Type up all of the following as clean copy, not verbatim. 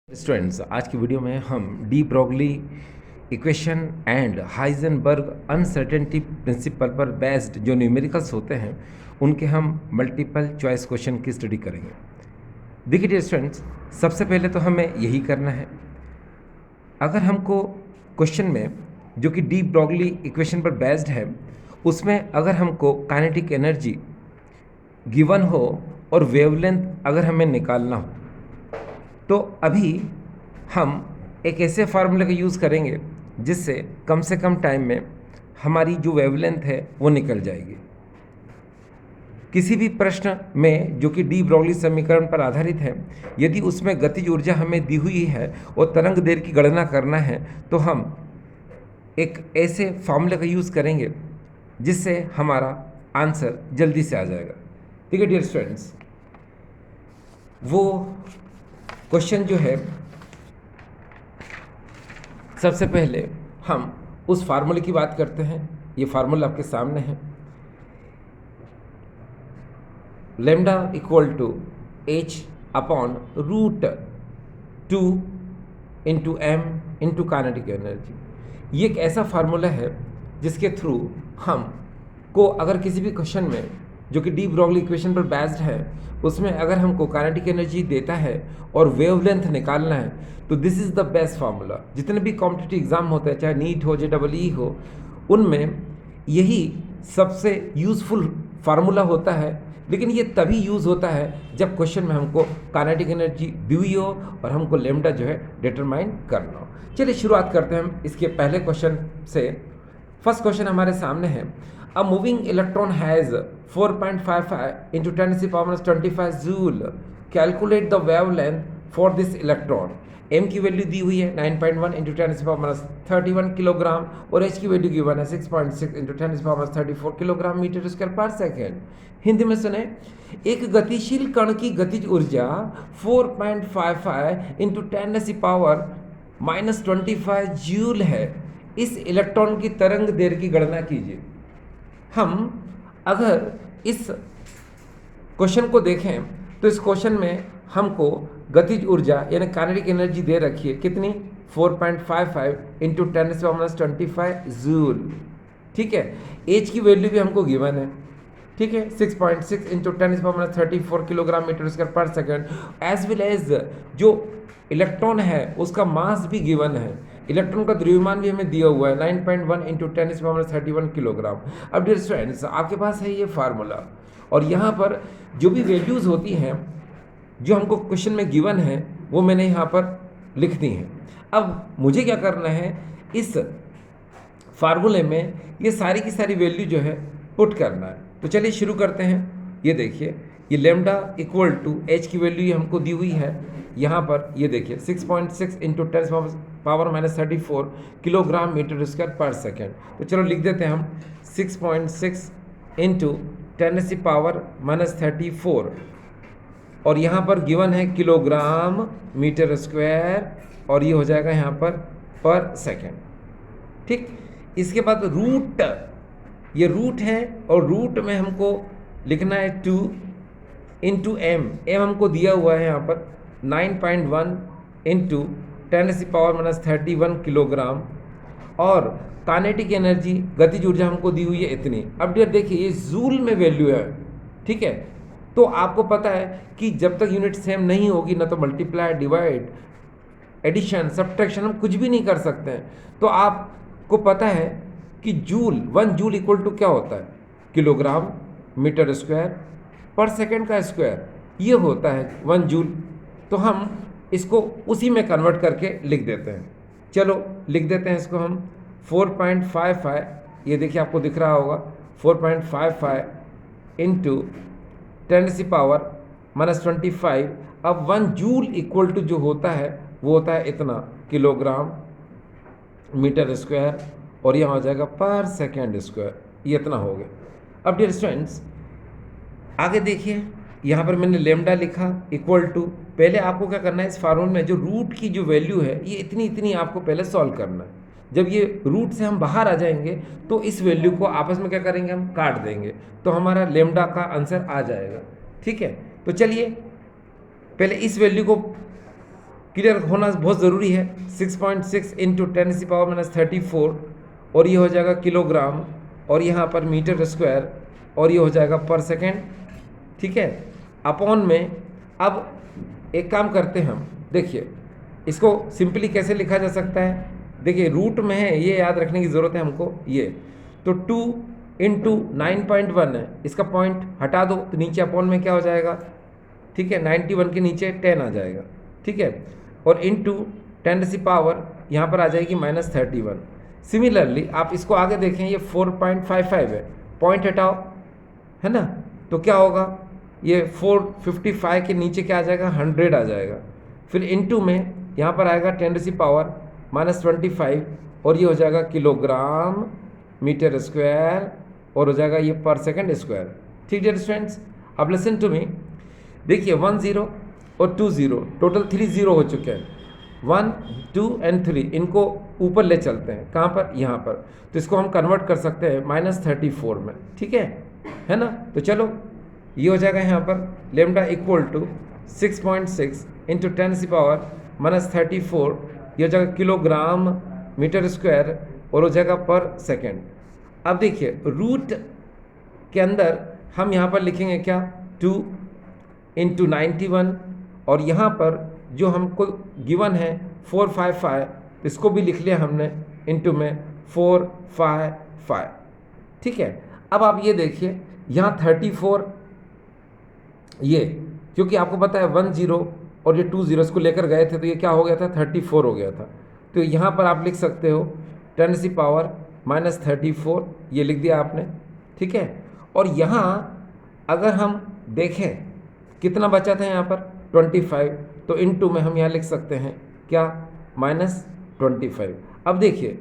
Students, आज की video में हम de Broglie equation and Heisenberg uncertainty principle पर बेस्ड जो न्यूमेरिकल्स होते हैं उनके हम मल्टीपल चॉइस क्वेश्चन की स्टडी करेंगे। देखिए डियर स्टूडेंट्स, सबसे पहले तो हमें यही करना है, अगर हमको क्वेश्चन में जो कि डी ब्रोगली इक्वेशन पर बेस्ड है उसमें अगर हमको काइनेटिक एनर्जी गिवन हो और वेवलेंथ अगर हमें निकालना हो तो अभी हम एक ऐसे फार्मूले का यूज़ करेंगे जिससे कम से कम टाइम में हमारी जो वेवलेंथ है वो निकल जाएगी। किसी भी प्रश्न में जो कि डी ब्रोगली समीकरण पर आधारित है, यदि उसमें गतिज ऊर्जा हमें दी हुई है और तरंग देर की गणना करना है तो हम एक ऐसे फार्मूले का यूज़ करेंगे जिससे हमारा आंसर जल्दी से आ जाएगा। ठीक है डियर स्टूडेंट्स, वो क्वेश्चन जो है सबसे पहले हम उस फार्मूले की बात करते हैं। ये फार्मूला आपके सामने है, lambda equal to H upon root 2 into M into kinetic energy. ये एक ऐसा फार्मूला है जिसके थ्रू हम को अगर किसी भी क्वेश्चन में जो कि डी ब्रोगली इक्वेशन पर बेस्ड है उसमें अगर हमको काइनेटिक एनर्जी देता है और वेवलेंथ निकालना है तो this is the best formula. जितने भी कॉम्पिटिटिव एग्जाम होते हैं, चाहे नीट हो JEE हो, उनमें यही सबसे यूज़फुल फार्मूला होता है। लेकिन ये तभी यूज़ होता है जब क्वेश्चन में हमको काइनेटिक एनर्जी दी हुई हो और हमको लेमडा जो है डिटरमाइन करना हो। चलिए शुरुआत करते हैं हम इसके पहले क्वेश्चन से। फर्स्ट क्वेश्चन हमारे सामने है, a moving electron has 4.55 into 10 to the power minus 25 joule. Calculate the wavelength for this electron. m की वैल्यू दी हुई है 9.1 into 10 to the power minus 31 kilogram और h की वैल्यू गिवन है 6.6 into 10 to the power minus 34 kilogram metre square पर second. Hindi में सुने, एक गतिशील कण की गतिज ऊर्जा 4.55 into 10 to the power minus 25 joule है। इस इलेक्ट्रॉन की तरंग देर की गणना कीजिए। हम अगर इस क्वेश्चन को देखें तो इस क्वेश्चन में हमको गतिज ऊर्जा यानी काइनेटिक एनर्जी दे रखी है कितनी, 4.55 इंटू 10⁻25 जूल। ठीक है, एच की वैल्यू भी हमको गिवन है, ठीक है, 6.6 इंटू 10⁻34 किलोग्राम मीटर स्क्वायर पर सेकेंड। एज वेल एज जो इलेक्ट्रॉन है उसका मास भी गिवन है, इलेक्ट्रॉन का द्रव्यमान भी हमें दिया हुआ है 9.1 इंटू 10⁻31 किलोग्राम। अब डियर स्टूडेंट्स, आपके पास है ये फार्मूला और यहाँ पर जो भी वैल्यूज़ होती हैं जो हमको क्वेश्चन में गिवन है वो मैंने यहाँ पर लिख दी हैं। अब मुझे क्या करना है, इस फार्मूले में ये सारी की सारी वैल्यू जो है पुट करना है। तो चलिए शुरू करते हैं। ये देखिए, ये लेमडा इक्वल टू एच की वैल्यू हमको दी हुई है यहाँ पर, ये देखिए 6.6 into 10 power minus 34 kilogram metre square पर सेकेंड। तो चलो लिख देते हैं हम 6.6 इंटू 10 पावर माइनस 34 और यहाँ पर गिवन है किलोग्राम मीटर स्क्वायर और ये हो जाएगा यहाँ पर सेकेंड। ठीक, इसके बाद रूट, ये रूट है और रूट में हमको लिखना है 2 इंटू एम हमको दिया हुआ है यहाँ पर 9.1 इंटू 10⁻31 किलोग्राम और काइनेटिक एनर्जी गतिज ऊर्जा हमको दी हुई है इतनी। अब डियर देखिए, ये जूल में वैल्यू है, ठीक है, तो आपको पता है कि जब तक यूनिट सेम नहीं होगी ना तो मल्टीप्लाई, डिवाइड, एडिशन, सब्ट्रैक्शन हम कुछ भी नहीं कर सकते हैं। तो आपको पता है कि जूल, 1 जूल इक्वल टू क्या होता है, किलोग्राम मीटर स्क्वायर पर सेकेंड का स्क्वायर, ये होता है 1 जूल। तो हम इसको उसी में कन्वर्ट करके लिख देते हैं। चलो लिख देते हैं इसको हम 4.55, ये देखिए आपको दिख रहा होगा 4.55 इंटू 10⁻⁻25। अब 1 जूल इक्वल टू जो होता है वो होता है इतना किलोग्राम मीटर स्क्वायर और यहाँ हो जाएगा पर सेकेंड स्क्वायर, ये इतना हो गया। अब डियर स्टूडेंट्स आगे देखिए, यहाँ पर मैंने लेमडा लिखा इक्वल टू, पहले आपको क्या करना है, इस फार्मूले में जो रूट की जो वैल्यू है ये इतनी इतनी आपको पहले सॉल्व करना है। जब ये रूट से हम बाहर आ जाएंगे तो इस वैल्यू को आपस में क्या करेंगे, हम काट देंगे तो हमारा लेमडा का आंसर आ जाएगा। ठीक है, तो चलिए पहले इस वैल्यू को क्लियर होना बहुत ज़रूरी है। 6.6 इंटू 10⁻⁻34 और ये हो जाएगा किलोग्राम और यहाँ पर मीटर स्क्वायर और ये हो जाएगा पर सेकेंड। ठीक है, अपॉन में अब एक काम करते हैं हम, देखिए इसको सिंपली कैसे लिखा जा सकता है। देखिए रूट में है, ये याद रखने की ज़रूरत है हमको। ये तो 2 इंटू 9.1 है, इसका पॉइंट हटा दो तो नीचे अपॉन में क्या हो जाएगा, ठीक है 91 के नीचे 10 आ जाएगा। ठीक है, और इंटू 10⁻, यहाँ पर आ जाएगी -31। सिमिलरली आप इसको आगे देखें, ये 4.55 है, पॉइंट हटाओ है ना, तो क्या होगा, ये 455 के नीचे क्या आ जाएगा, 100 आ जाएगा। फिर इंटू में यहाँ पर आएगा 10⁻⁻25 और ये हो जाएगा किलोग्राम मीटर स्क्वायर और हो जाएगा ये पर सेकंड स्क्वायर। ठीक डियर स्टूडेंट्स, अब लिसन टू मी, देखिए 1 0 और 2 0, टोटल 3 0 हो चुके हैं। 1 2 एंड 3 इनको ऊपर ले चलते हैं, कहाँ पर, यहाँ पर, तो इसको हम कन्वर्ट कर सकते हैं -34 में। ठीक है ना, तो चलो ये हो जाएगा यहाँ पर लेमडा इक्वल टू 6.6 इंटू 10⁻⁻34, ये हो जाएगा किलोग्राम मीटर स्क्वायर और हो जाएगा पर सेकेंड। अब देखिए रूट के अंदर हम यहाँ पर लिखेंगे क्या, 2 इंटू 91 और यहाँ पर जो हमको गिवन है 455, इसको भी लिख लिया हमने इंटू में 455। ठीक है, अब आप ये देखिए यहाँ 34, ये क्योंकि आपको पता है 1 0 और ये 2 0 इसको लेकर गए थे तो ये क्या हो गया था, 34 हो गया था। तो यहाँ पर आप लिख सकते हो 10⁻⁻34, ये लिख दिया आपने। ठीक है, और यहाँ अगर हम देखें कितना बचा था यहाँ पर 25, तो इनटू में हम यहाँ लिख सकते हैं क्या, -25। अब देखिए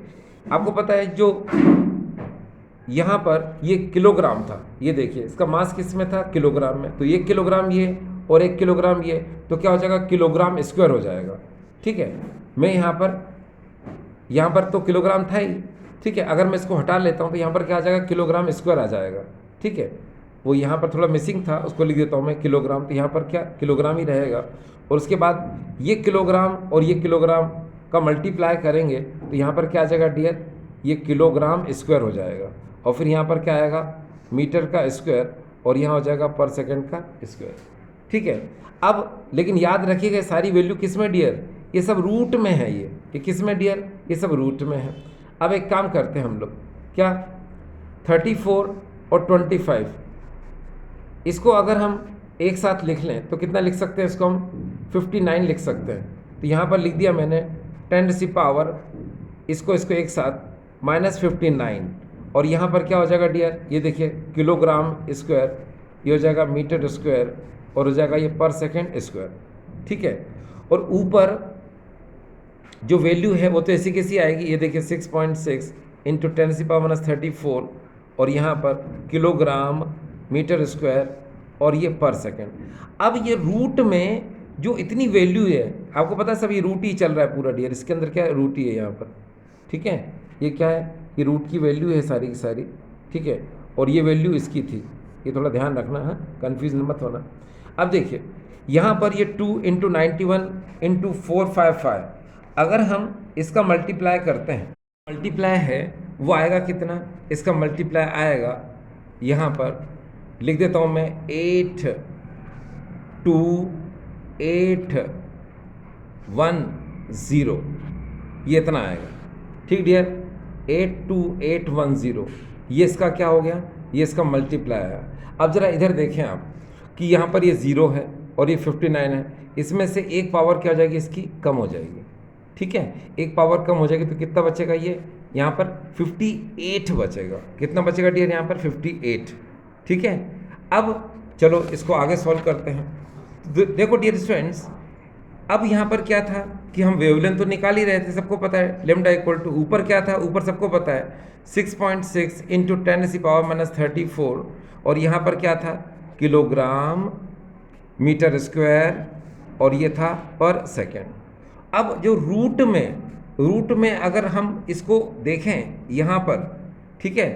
आपको पता है जो यहाँ पर ये किलोग्राम था, ये देखिए इसका मास किस में था, किलोग्राम में, तो ये किलोग्राम ये और 1 किलोग्राम ये, तो क्या हो जाएगा, किलोग्राम स्क्वायर हो जाएगा। ठीक है, मैं यहाँ पर तो किलोग्राम था ही। ठीक है, अगर मैं इसको हटा लेता हूँ तो यहाँ पर क्या आ जाएगा, किलोग्राम स्क्वायर आ जाएगा। ठीक है, वो यहाँ पर थोड़ा मिसिंग था, उसको लिख देता हूँ मैं किलोग्राम, तो यहाँ पर क्या किलोग्राम ही रहेगा। और उसके बाद ये किलोग्राम और ये किलोग्राम का मल्टीप्लाई करेंगे तो यहाँ पर क्या आ जाएगा डियर, ये किलोग्राम स्क्वायर हो जाएगा। और फिर यहाँ पर क्या आएगा, मीटर का स्क्वायर और यहाँ हो जाएगा पर सेकंड का स्क्वायर। ठीक है, अब लेकिन याद रखिएगा सारी वैल्यू किस में डियर, ये सब रूट में है, ये किस में डियर, ये सब रूट में है। अब एक काम करते हैं हम लोग, क्या 34 और 25 इसको अगर हम एक साथ लिख लें तो कितना लिख सकते हैं, इसको हम 59 लिख सकते हैं। तो यहाँ पर लिख दिया मैंने 10⁻, इसको एक साथ -59 और यहाँ पर क्या हो जाएगा डियर, ये देखिए किलोग्राम स्क्वायर, ये हो जाएगा मीटर स्क्वायर और हो जाएगा ये पर सेकंड स्क्वायर। ठीक है, और ऊपर जो वैल्यू है वो तो ऐसी कैसी आएगी, ये देखिए 6.6 इंटू 10⁻34 और यहाँ पर किलोग्राम मीटर स्क्वायर और ये पर सेकंड। अब ये रूट में जो इतनी वैल्यू है, आपको पता है सब ये रूट ही चल रहा है पूरा डियर, इसके अंदर क्या है, रूट ही है यहाँ पर। ठीक है, ये क्या है, ये रूट की वैल्यू है सारी की सारी। ठीक है, और ये वैल्यू इसकी थी, ये थोड़ा ध्यान रखना है, कन्फ्यूज मत होना। अब देखिए यहाँ पर ये 2 इंटू 91 इंटू 455, अगर हम इसका मल्टीप्लाई करते हैं, मल्टीप्लाई है वो आएगा कितना, इसका मल्टीप्लाई आएगा यहाँ पर लिख देता हूँ मैं 82810, ये इतना आएगा। ठीक डियर, 82810, ये इसका क्या हो गया, ये इसका मल्टीप्लाई आया। अब ज़रा इधर देखें आप कि यहाँ पर ये 0 है और ये 59 है, इसमें से एक पावर क्या हो जाएगी, इसकी कम हो जाएगी। ठीक है, एक पावर कम हो जाएगी तो कितना बचेगा, ये यहाँ पर 58 बचेगा। कितना बचेगा डियर, यहाँ पर 58। ठीक है, अब चलो इसको आगे सॉल्व करते हैं। देखो डियर स्टूडेंट्स, अब यहाँ पर क्या था कि हम वेवलेंथ तो निकाल ही रहे थे, सबको पता है लेमडा इक्वल टू, ऊपर क्या था, ऊपर सबको पता है 6.6 इंटू 10⁻⁻34 और यहाँ पर क्या था, किलोग्राम मीटर स्क्वायर और ये था पर सेकेंड। अब जो रूट में अगर हम इसको देखें यहाँ पर, ठीक है,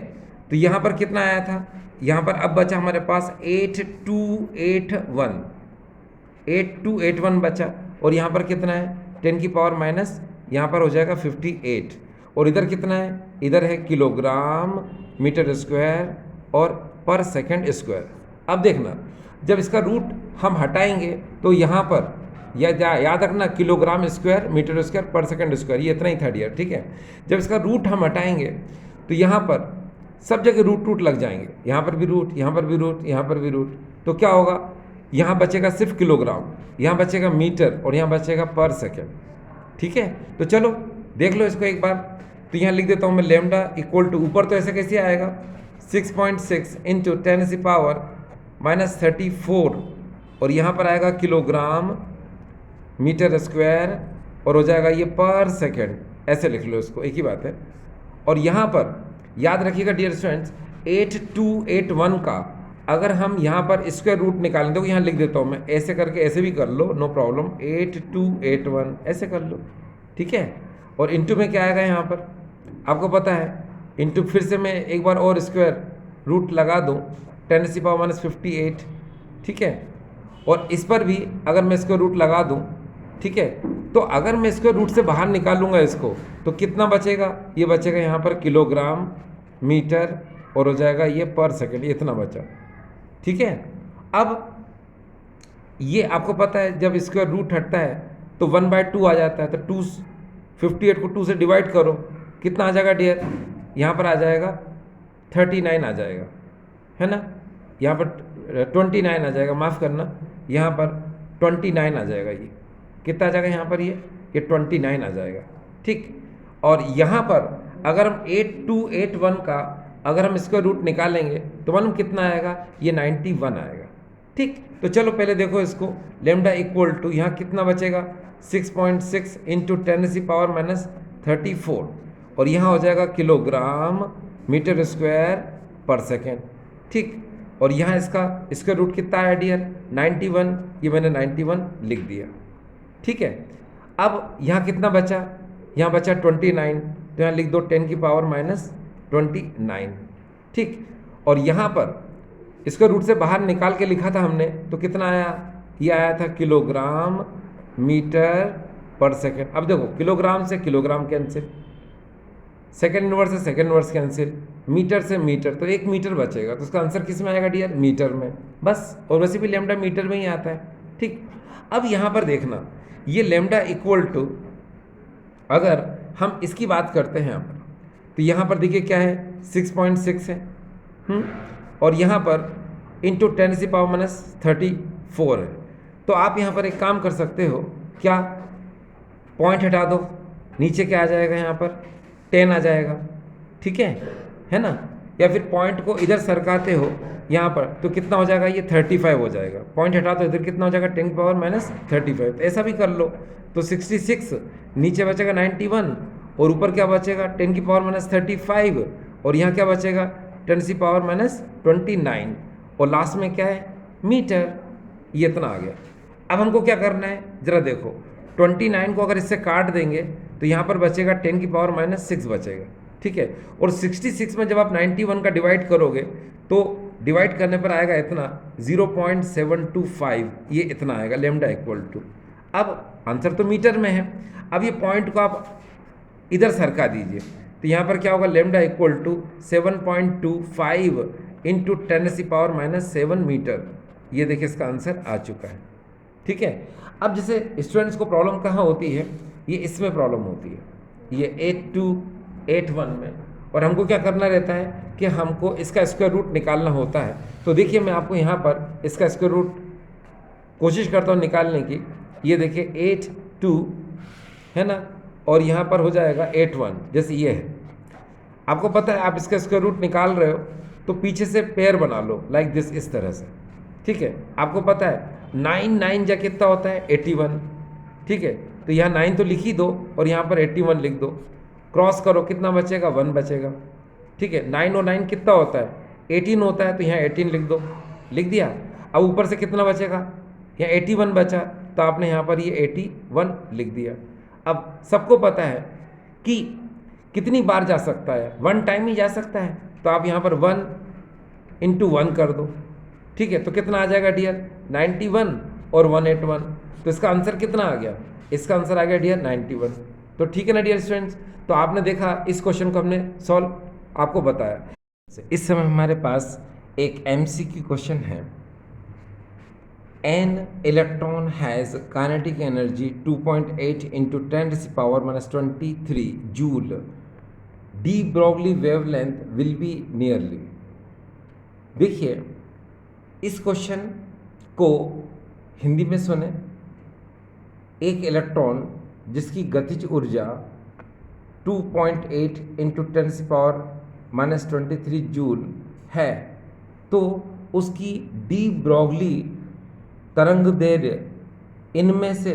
तो यहाँ पर कितना आया था, यहाँ पर अब बचा हमारे पास 8281 बचा और यहाँ पर कितना है 10 की पावर माइनस यहाँ पर हो जाएगा 58, और इधर कितना है, इधर है किलोग्राम मीटर स्क्वायर और पर सेकंड स्क्वायर। अब देखना, जब इसका रूट हम हटाएंगे तो यहाँ पर याद रखना किलोग्राम स्क्वायर मीटर स्क्वायर पर सेकंड स्क्वायर, ये इतना ही था डियर, ठीक है। जब इसका रूट हम हटाएंगे तो यहाँ पर सब जगह रूट लग जाएंगे, यहाँ पर भी रूट, यहाँ पर भी रूट, यहाँ पर भी रूट, तो क्या होगा, यहाँ बचेगा सिर्फ किलोग्राम, यहाँ बचेगा मीटर और यहाँ बचेगा पर सेकेंड, ठीक है। तो चलो देख लो इसको एक बार, तो यहाँ लिख देता हूँ मैं लेमडा इक्वल टू, ऊपर तो ऐसे कैसे आएगा 6.6 इंटू 10 पावर माइनस 34, और यहाँ पर आएगा किलोग्राम मीटर स्क्वायर और हो जाएगा ये पर सेकेंड, ऐसे लिख लो इसको, एक ही बात है। और यहाँ पर याद रखिएगा डियर स्टूडेंट्स, 8281 का अगर हम यहाँ पर स्क्वायर रूट निकालें, तो यहाँ लिख देता हूँ मैं, ऐसे करके ऐसे भी कर लो, नो प्रॉब्लम, 8281 ऐसे कर लो, ठीक है। और इंटू में क्या आएगा यहाँ पर आपको पता है, इंटू फिर से मैं एक बार और स्क्वायर रूट लगा दूँ, 10 की पावर माइनस 58, ठीक है। और इस पर भी अगर मैं स्क्वायर रूट लगा दूँ, ठीक है, तो अगर मैं स्क्वायर रूट से बाहर निकालूंगा इसको, तो कितना बचेगा, ये बचेगा यहाँ पर किलोग्राम मीटर और हो जाएगा ये पर सेकेंड, ये इतना बचा, ठीक है। अब ये आपको पता है जब स्क्वायर रूट हटता है तो 1/2 आ जाता है, तो 58 को 2 से डिवाइड करो, कितना आ जाएगा डियर, यहाँ पर आ जाएगा 39 आ जाएगा, है ना, यहाँ पर 29 आ जाएगा, माफ़ करना, यहाँ पर 29 आ जाएगा, ये कितना आ जाएगा यहाँ पर, ये 29 आ जाएगा, ठीक। और यहाँ पर अगर हम 8281 का अगर हम स्क्वायर रूट निकालेंगे तो मालूम कितना आएगा, ये 91 आएगा, ठीक। तो चलो पहले देखो इसको, लेमडा इक्वल टू यहाँ कितना बचेगा 6.6 इंटू 10 की पावर माइनस 34, और यहाँ हो जाएगा किलोग्राम मीटर स्क्वायर पर सेकेंड, ठीक। और यहाँ इसका स्क्वायर रूट कितना आया डियर 91, ये मैंने 91 लिख दिया, ठीक है। अब यहाँ कितना बचा, यहाँ बचा 29, तो यहाँ लिख दो 10 की पावर माइनस 29, ठीक। और यहाँ पर इसको रूट से बाहर निकाल के लिखा था हमने, तो कितना आया, ये आया था किलोग्राम मीटर पर सेकेंड। अब देखो किलोग्राम से किलोग्राम कैंसिल, सेकेंड इनवर्स से सेकेंड इनवर्स कैंसिल, मीटर से मीटर, तो 1 मीटर बचेगा, तो उसका आंसर किस में आएगा डियर, मीटर में, बस। और वैसे भी लेमडा मीटर में ही आता है, ठीक। अब यहाँ पर देखना, ये लेमडा इक्वल टू अगर हम इसकी बात करते हैं यहाँ पर, तो यहाँ पर देखिए क्या है 6.6 है, और यहाँ पर इंटू 10 की पावर माइनस 34 है। तो आप यहाँ पर एक काम कर सकते हो, क्या, पॉइंट हटा दो, नीचे क्या आ जाएगा, यहाँ पर 10 आ जाएगा, ठीक है ना, या फिर पॉइंट को इधर सरकाते हो यहाँ पर, तो कितना हो जाएगा, ये 35 हो जाएगा, पॉइंट हटा दो, इधर कितना हो जाएगा 10 की पावर माइनस 35, तो ऐसा भी कर लो, तो 66, नीचे बचेगा 91, और ऊपर क्या बचेगा 10 की पावर माइनस 35, और यहाँ क्या बचेगा 10 की पावर माइनस 29, और लास्ट में क्या है मीटर, ये इतना आ गया। अब हमको क्या करना है, जरा देखो, 29 को अगर इससे काट देंगे तो यहाँ पर बचेगा 10 की पावर माइनस 6 बचेगा, ठीक है। और 66 में जब आप 91 का डिवाइड करोगे तो डिवाइड करने पर आएगा इतना 0.725, ये इतना आएगा लेमडा इक्वल टू। अब आंसर तो मीटर में है, अब ये पॉइंट को आप इधर सरका दीजिए, तो यहाँ पर क्या होगा, लेमडा इक्वल टू 7.25 इंटू 10 की पावर माइनस 7 मीटर, ये देखिए इसका आंसर आ चुका है, ठीक है। अब जैसे स्टूडेंट्स को प्रॉब्लम कहाँ होती है, ये इसमें प्रॉब्लम होती है, ये 8281 में, और हमको क्या करना रहता है कि हमको इसका स्क्वायर रूट निकालना होता है। तो देखिए मैं आपको यहाँ पर इसका स्क्वायर रूट कोशिश करता हूँ निकालने की, ये देखिए 82 है ना, और यहाँ पर हो जाएगा 81, जैसे ये है, आपको पता है आप इसका स्क्वायर रूट निकाल रहे हो तो पीछे से पेयर बना लो लाइक दिस, इस तरह से, ठीक है। आपको पता है 9 जा कितना होता है 81, ठीक है, तो यहाँ 9 तो लिख ही दो और यहाँ पर 81 लिख दो, क्रॉस करो कितना बचेगा 1 बचेगा, ठीक है। 9 और 9 कितना होता है 18 होता है, तो यहाँ 18 लिख दो, लिख दिया। अब ऊपर से कितना बचेगा, यहाँ 81 बचा, तो आपने यहाँ पर ये 81 लिख दिया। अब सबको पता है कि कितनी बार जा सकता है, 1 टाइम ही जा सकता है, तो आप यहाँ पर 1 × 1 कर दो, ठीक है। तो कितना आ जाएगा डियर 91 और 181, तो इसका आंसर कितना आ गया इसका आंसर आ गया डियर 91। तो ठीक है ना डियर स्टूडेंट्स, तो आपने देखा इस क्वेश्चन को हमने सॉल्व आपको बताया। इस समय हमारे पास एक MCQ क्वेश्चन है। An electron has kinetic energy 2.8 into 10 to the power minus 23 joule. de Broglie wavelength will be nearly। देखिए इस क्वेश्चन को हिंदी में सुने। एक इलेक्ट्रॉन जिसकी गतिज ऊर्जा 2.8 इंटू 10 पावर माइनस 23 जूल है, तो उसकी डी ब्रॉगली तरंग दैर्ध्य इनमें से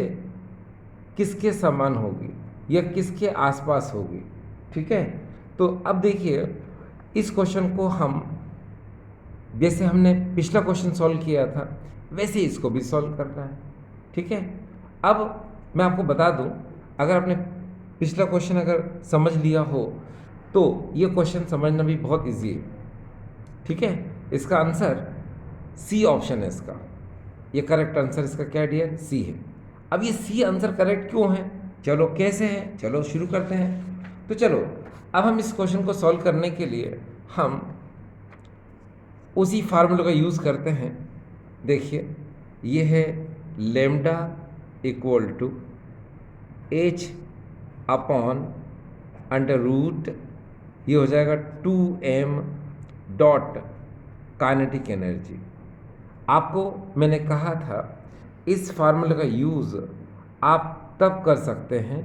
किसके समान होगी या किसके आसपास होगी। ठीक है, तो अब देखिए इस क्वेश्चन को हम जैसे हमने पिछला क्वेश्चन सॉल्व किया था वैसे ही इसको भी सॉल्व करना है। ठीक है, अब मैं आपको बता दूं, अगर आपने पिछला क्वेश्चन अगर समझ लिया हो तो ये क्वेश्चन समझना भी बहुत इजी है। ठीक है, इसका आंसर सी ऑप्शन है इसका। ये करेक्ट आंसर इसका क्या डियर सी है। अब ये सी आंसर करेक्ट क्यों है, चलो कैसे है, चलो शुरू करते हैं। तो चलो अब हम इस क्वेश्चन को सॉल्व करने के लिए हम उसी फार्मूले का यूज़ करते हैं। देखिए ये है lambda equal to H upon under root, ये हो जाएगा 2m डॉट काइनेटिक एनर्जी। आपको मैंने कहा था इस फार्मूले का यूज़ आप तब कर सकते हैं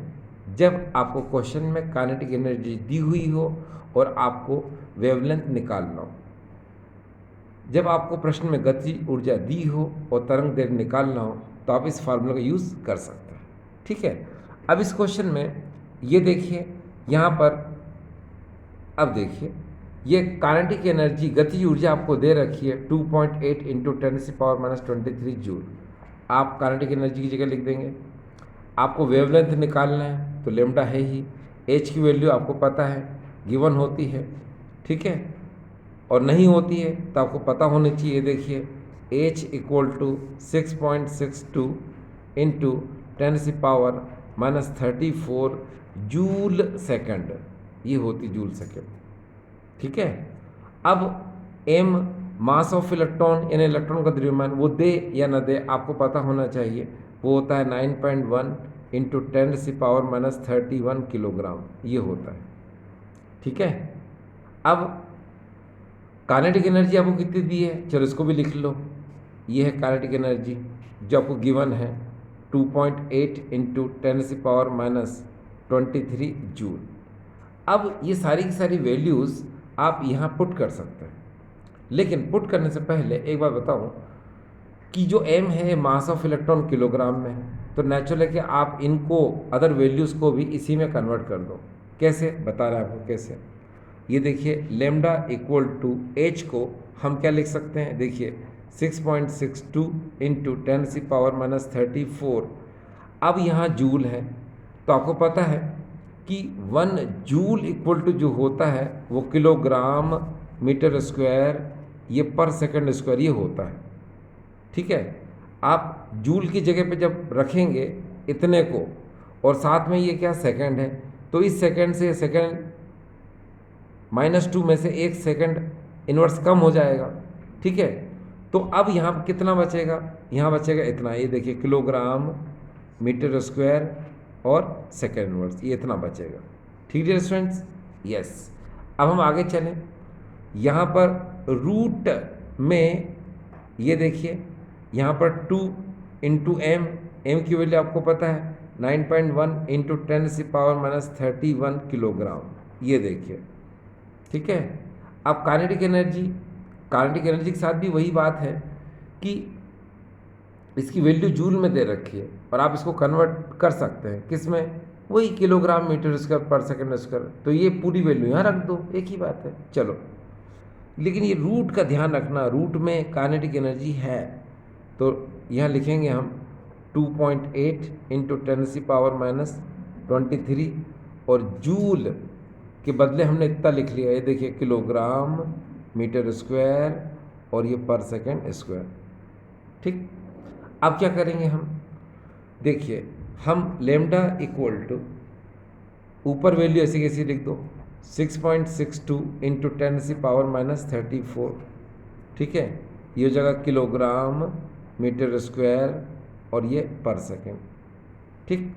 जब आपको क्वेश्चन में काइनेटिक एनर्जी दी हुई हो और आपको वेवलेंथ निकालना हो। जब आपको प्रश्न में गति ऊर्जा दी हो और तरंग दैर्ध्य निकालना हो तो आप इस फार्मूले का यूज़ कर सकते हैं। ठीक है, अब इस क्वेश्चन में ये देखिए यहाँ पर, अब देखिए ये काइनेटिक एनर्जी गति ऊर्जा आपको दे रखी है 2.8 इंटू 10 पावर माइनस 23 जूल। आप काइनेटिक एनर्जी की जगह लिख देंगे। आपको वेवलेंथ निकालना है तो लेमडा है ही, एच की वैल्यू आपको पता है गिवन होती है। ठीक है, और नहीं होती है तो आपको पता होनी चाहिए। देखिए H equal to 6.62 into 10 power minus 34 joule second, ये होती जूल सेकंड। ठीक है, अब m मास ऑफ इलेक्ट्रॉन यानी इलेक्ट्रॉन का द्रव्यमान वो दे या ना दे आपको पता होना चाहिए। वो होता है 9.1 इंटू 10 पावर माइनस 31 किलोग्राम, ये होता है। ठीक है, अब काइनेटिक एनर्जी आपको कितनी दी है, चलो इसको भी लिख लो। ये है काइनेटिक एनर्जी जो आपको गिवन है 2.8 इंटू 10 पावर माइनस 23 जूल। अब ये सारी की सारी वैल्यूज़ आप यहाँ पुट कर सकते हैं, लेकिन पुट करने से पहले एक बात बताऊँ कि जो m है मास ऑफ इलेक्ट्रॉन किलोग्राम में है, तो नेचुरल है कि आप इनको अदर वैल्यूज़ को भी इसी में कन्वर्ट कर दो। कैसे बता रहा है आपको कैसे। ये देखिए लेमडा इक्वल टू एच को हम क्या लिख सकते हैं, देखिए 6.62 इंटू 10 पावर माइनस 34। अब यहाँ जूल है तो आपको पता है कि 1 जूल इक्वल टू जो होता है वो किलोग्राम मीटर स्क्वायर, ये पर सेकंड स्क्वायर ये होता है। ठीक है, आप जूल की जगह पे जब रखेंगे इतने को और साथ में ये क्या सेकंड है, तो इस सेकंड से सेकंड -2 में से 1 सेकंड इन्वर्स कम हो जाएगा। ठीक है, तो अब यहाँ कितना बचेगा, यहाँ बचेगा इतना, ये देखिए किलोग्राम मीटर स्क्वायर और सेकंड इन्वर्स, ये इतना बचेगा। ठीक है स्टूडेंट्स, यस। अब हम आगे चलें, यहाँ पर रूट में ये देखिए यहाँ पर 2 इंटू एम की वैल्यू आपको पता है 9.1 इंटू 10 पावर माइनस 31 किलोग्राम, ये देखिए। ठीक है, अब काइनेटिक एनर्जी के साथ भी वही बात है कि इसकी वैल्यू जूल में दे रखी है और आप इसको कन्वर्ट कर सकते हैं किस में, वही किलोग्राम मीटर स्क्वायर पर सेकंड स्क्वायर, तो ये पूरी वैल्यू यहाँ रख दो, एक ही बात है। चलो, लेकिन ये रूट का ध्यान रखना, रूट में काइनेटिक एनर्जी है तो यहाँ लिखेंगे हम 2.8 इंटू 10 पावर माइनस 23 और जूल के बदले हमने इतना लिख लिया, ये देखिए किलोग्राम मीटर स्क्वायर और ये पर सेकंड स्क्वायर। ठीक, अब क्या करेंगे हम, देखिए हम लेमडा इक्वल टू ऊपर वैल्यू ऐसी कैसी लिख दो 6.62 इंटू 10⁻⁻34, ठीक है, ये हो जाएगा किलोग्राम मीटर स्क्वायर और ये पर सेकेंड। ठीक,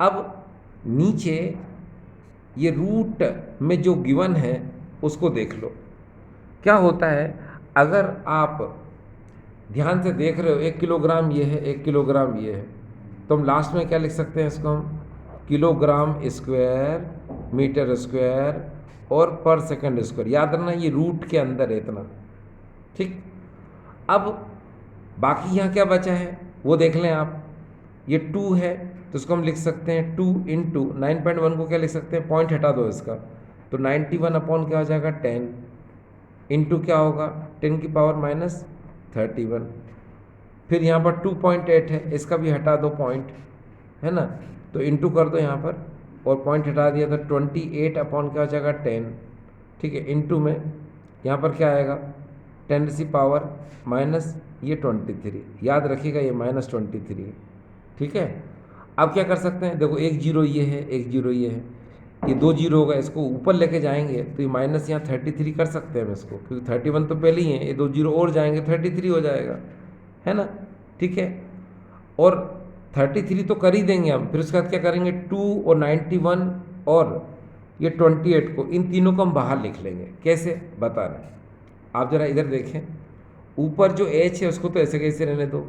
अब नीचे ये रूट में जो गिवन है उसको देख लो। क्या होता है, अगर आप ध्यान से देख रहे हो 1 किलोग्राम ये है, 1 किलोग्राम ये है, तो हम लास्ट में क्या लिख सकते हैं इसको, हम किलोग्राम स्क्वायर मीटर स्क्वायर और पर सेकंड स्क्वायर। याद रखना ये रूट के अंदर है इतना। ठीक, अब बाकी यहाँ क्या बचा है वो देख लें आप। ये 2 है तो इसको हम लिख सकते हैं 2 इंटू 9.1 को क्या लिख सकते हैं, पॉइंट हटा दो इसका, तो 91 अपॉन क्या हो जाएगा 10 इंटू क्या होगा 10⁻31। फिर यहाँ पर 2.8 है, इसका भी हटा दो पॉइंट, है ना, तो इंटू कर दो यहाँ पर और पॉइंट हटा दिया तो 28 अपॉन क्या हो जाएगा 10। ठीक है, इंटू में यहाँ पर क्या आएगा 10⁻⁻, ये 23, याद रखिएगा ये -23 है। ठीक है, अब क्या कर सकते हैं, देखो 1 0 ये है, 1 0 ये है, ये 2 0 होगा, इसको ऊपर लेके जाएंगे तो ये माइनस यहाँ 33 कर सकते हैं हम इसको, क्योंकि 31 तो पहले ही है, ये 2 0 और जाएंगे 33 हो जाएगा, है ना। ठीक है, और 33 तो कर ही देंगे हम, फिर उसके बाद क्या करेंगे 2 और 91 और ये 28 को, इन तीनों को हम बाहर लिख लेंगे। कैसे बता रहे हैं आप ज़रा इधर देखें, ऊपर जो h है उसको तो ऐसे कैसे रहने दो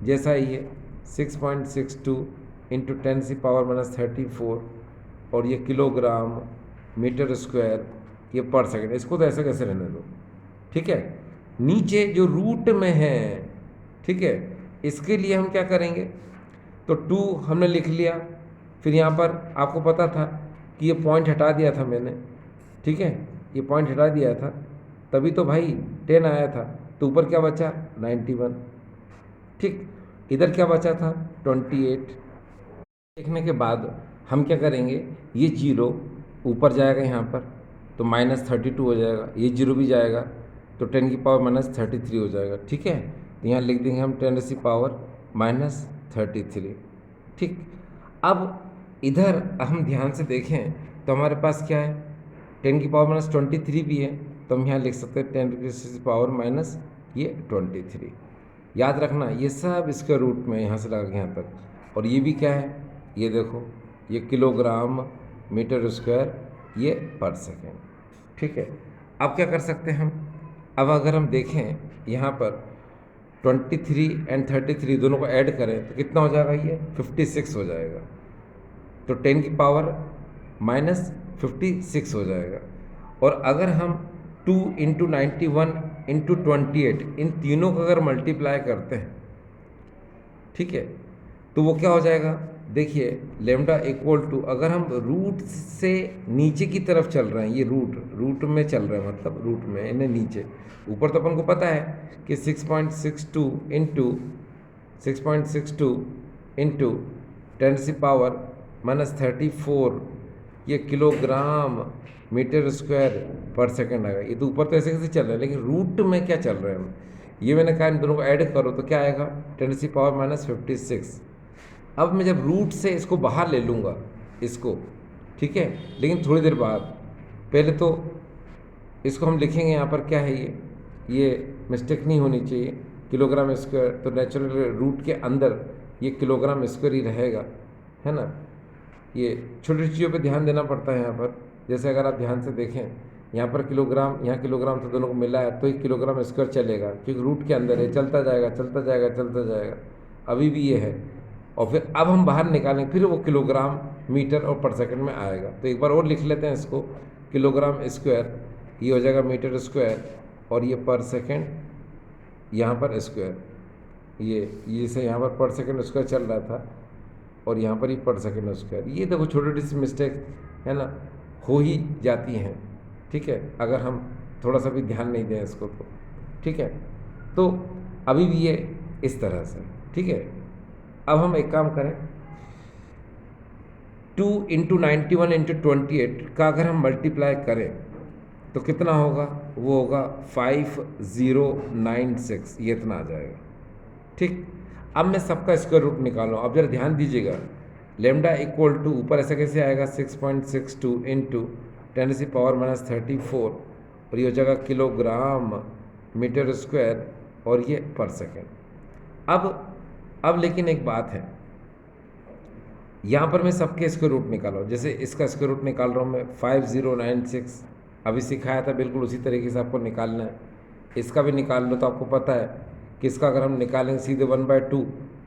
जैसा ही है 6.62 इंटू 10⁻⁻34 और ये किलोग्राम मीटर स्क्वायर ये पर सेकंड, इसको तो ऐसे कैसे रहने दो। ठीक है, नीचे जो रूट में है, ठीक है, इसके लिए हम क्या करेंगे, तो 2 हमने लिख लिया, फिर यहाँ पर आपको पता था कि ये पॉइंट हटा दिया था मैंने, ठीक है, ये पॉइंट हटा दिया था तभी तो भाई 10 आया था, तो ऊपर क्या बचा 91। ठीक, इधर क्या बचा था 28। देखने के बाद हम क्या करेंगे, ये 0 ऊपर जाएगा यहाँ पर तो -32 हो जाएगा, ये 0 भी जाएगा तो 10⁻⁻33 हो जाएगा। ठीक है, तो यहाँ लिख देंगे हम 10⁻⁻33। ठीक, अब इधर हम ध्यान से देखें तो हमारे पास क्या है 10⁻⁻23 भी है, तो हम यहाँ लिख सकते हैं 10⁻⁻ ये 23। याद रखना ये सब इसके रूट में यहाँ से लगा के यहाँ तक, और ये भी क्या है, ये देखो ये किलोग्राम मीटर स्क्वायर ये पर सेकेंड। ठीक है, अब क्या कर सकते हैं हम, अब अगर हम देखें यहाँ पर 23 एंड 33 दोनों को ऐड करें तो कितना हो जाएगा, ये 56 हो जाएगा, तो 10⁻⁻56 हो जाएगा। और अगर हम 2 इंटू 91 इंटू 28 इन तीनों को अगर मल्टीप्लाई करते हैं, ठीक है, तो वो क्या हो जाएगा, देखिए लेमडा इक्वल टू, अगर हम रूट से नीचे की तरफ चल रहे हैं, ये रूट में चल रहे हैं, मतलब रूट में इन्हें नीचे, ऊपर तो अपन को पता है कि 6.62 इंटू 10⁻⁻34 ये किलोग्राम मीटर स्क्वायर पर सेकंड आएगा। ये तो ऊपर तो ऐसे कैसे चल रहा है, लेकिन रूट में क्या चल रहे हैं हम, ये मैंने कहा इन दोनों को ऐड करो तो क्या आएगा 10⁻⁻56। अब मैं जब रूट से इसको बाहर ले लूँगा इसको, ठीक है, लेकिन थोड़ी देर बाद, पहले तो इसको हम लिखेंगे यहाँ पर क्या है, ये मिस्टेक नहीं होनी चाहिए, किलोग्राम स्क्वायर, तो नेचुरल रूट के अंदर ये किलोग्राम स्क्वायर ही रहेगा, है ना। ये छोटी चीज़ों पे ध्यान देना पड़ता है यहाँ पर, जैसे अगर आप ध्यान से देखें यहाँ पर किलोग्राम, यहाँ किलोग्राम, तो दोनों को मिला है तो 1 किलोग्राम स्क्वायर चलेगा, क्योंकि रूट के अंदर है, चलता जाएगा चलता जाएगा चलता जाएगा, अभी भी ये है, और फिर अब हम बाहर निकालें फिर वो किलोग्राम मीटर और पर सेकंड में आएगा। तो एक बार और लिख लेते हैं इसको, किलोग्राम स्क्वायर ये हो जाएगा मीटर स्क्वायर और ये पर सेकंड यहाँ पर स्क्वायर, ये से यहाँ पर सेकंड स्क्वायर चल रहा था और यहाँ पर ही पर सेकंड स्क्वायर। ये देखो छोटी छोटी सी मिस्टेक है ना, हो ही जाती हैं, ठीक है, अगर हम थोड़ा सा भी ध्यान नहीं दें इसको तो, ठीक है। तो अभी भी ये इस तरह से, ठीक है। अब हम एक काम करें, 2 इंटू 91 इंटू 28 का अगर हम मल्टीप्लाई करें तो कितना होगा, वो होगा 5096, ये इतना आ जाएगा। ठीक, अब मैं सबका स्क्वायर रूट निकालूँ। अब जरा ध्यान दीजिएगा, लेमडा इक्वल टू ऊपर ऐसा कैसे आएगा 6.62 इंटू 10⁻⁻34 और ये हो जाएगा किलोग्राम मीटर स्क्वायर और ये पर सेकेंड। अब लेकिन एक बात है, यहाँ पर मैं सबके स्क्वायर रूट निकाल रहा हूँ। जैसे इसका स्क्वायर रूट निकाल रहा हूँ मैं 5096, अभी सिखाया था, बिल्कुल उसी तरीके से आपको निकालना है। इसका भी निकाल लो तो आपको पता है कि इसका अगर हम निकालेंगे सीधे 1/2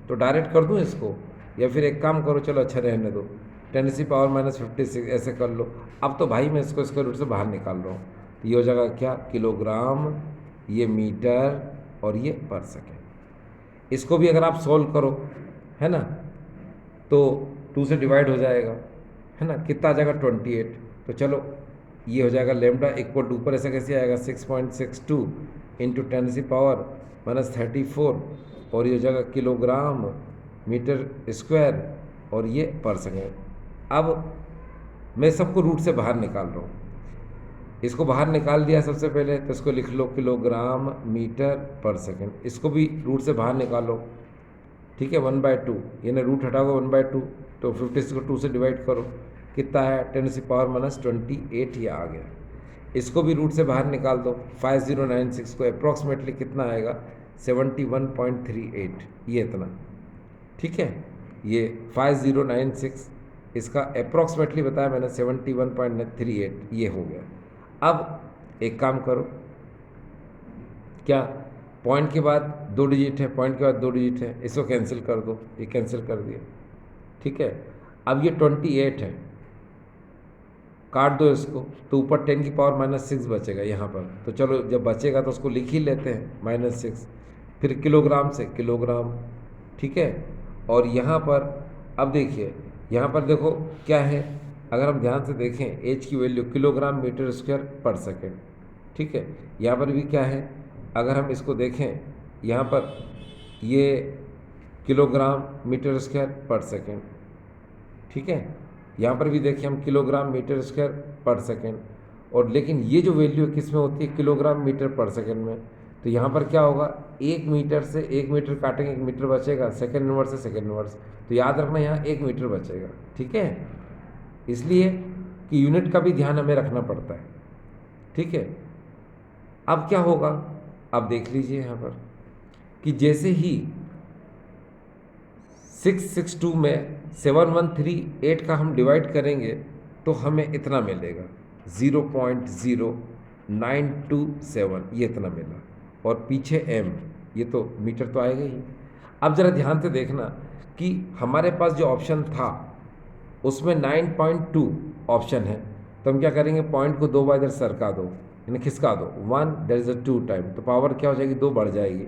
तो डायरेक्ट कर दूँ इसको, या फिर एक काम करो, चलो अच्छा रहने दो, 10⁻⁻56 ऐसे कर लो। अब तो भाई मैं इसको स्क्वायर रूट से बाहर निकाल रहा हूँ, तो ये हो जाएगा क्या, किलोग्राम, ये मीटर और ये पर सेकेंड। इसको भी अगर आप सोल्व करो, है ना, तो 2 से डिवाइड हो जाएगा, है ना, कितना आ जाएगा 28। तो चलो ये हो जाएगा लेमडा इक्वल टू ऊपर ऐसा कैसे आएगा 6.62 इंटू 10⁻⁻34 और ये हो जाएगा किलोग्राम मीटर स्क्वायर और ये पर सेकेंड। अब मैं सबको रूट से बाहर निकाल रहा हूँ, इसको बाहर निकाल दिया सबसे पहले, तो इसको लिख लो किलोग्राम मीटर पर सेकेंड। इसको भी रूट से बाहर निकालो, ठीक है, 1/2, यानी रूट हटाओगे 1/2 तो 56 को 2 से डिवाइड करो, कितना है 10⁻⁻28 ये आ गया। इसको भी रूट से बाहर निकाल दो, 5096 को अप्रॉक्सीमेटली कितना आएगा 71.38, ये इतना, ठीक है, ये 5096 इसका अप्रॉक्सीमेटली बताया मैंने 71.38 ये हो गया। अब एक काम करो, क्या पॉइंट के बाद 2 डिजिट है, पॉइंट के बाद 2 डिजिट है, इसको कैंसिल कर दो, ये कैंसिल कर दिया, ठीक है। अब ये 28 है, काट दो इसको, तो ऊपर 10⁻⁻6 बचेगा यहाँ पर। तो चलो जब बचेगा तो उसको लिख ही लेते हैं -6, फिर किलोग्राम से किलोग्राम, ठीक है। और यहाँ पर अब देखिए, यहाँ पर देखो क्या है, अगर हम ध्यान से देखें एच की वैल्यू किलोग्राम मीटर स्क्वायर पर सेकेंड, ठीक है। यहाँ पर भी क्या है, अगर हम इसको देखें यहाँ पर ये किलोग्राम मीटर स्क्वायर पर सेकेंड, ठीक है। यहाँ पर भी देखिए हम किलोग्राम मीटर स्क्वायर पर सेकेंड, और लेकिन ये जो वैल्यू किस में होती है, किलोग्राम मीटर पर सेकेंड में। तो यहाँ पर क्या होगा, 1 मीटर से 1 मीटर काटेंगे, 1 मीटर बचेगा, सेकेंड इनवर्स से सेकेंड इनवर्स, तो याद रखना यहाँ 1 मीटर बचेगा, ठीक है। इसलिए कि यूनिट का भी ध्यान हमें रखना पड़ता है, ठीक है। अब क्या होगा, अब देख लीजिए यहाँ पर कि जैसे ही 662 में 7138 का हम डिवाइड करेंगे तो हमें इतना मिलेगा 0.0927, ये इतना मिला, और पीछे m, ये तो मीटर तो आएगा ही। अब ज़रा ध्यान से देखना कि हमारे पास जो ऑप्शन था उसमें 9.2 ऑप्शन है, तो हम क्या करेंगे, पॉइंट को 2 बार इधर सरका दो, यानी खिसका दो, 1 दैट इज 2 टाइम, तो पावर क्या हो जाएगी, 2 बढ़ जाएगी,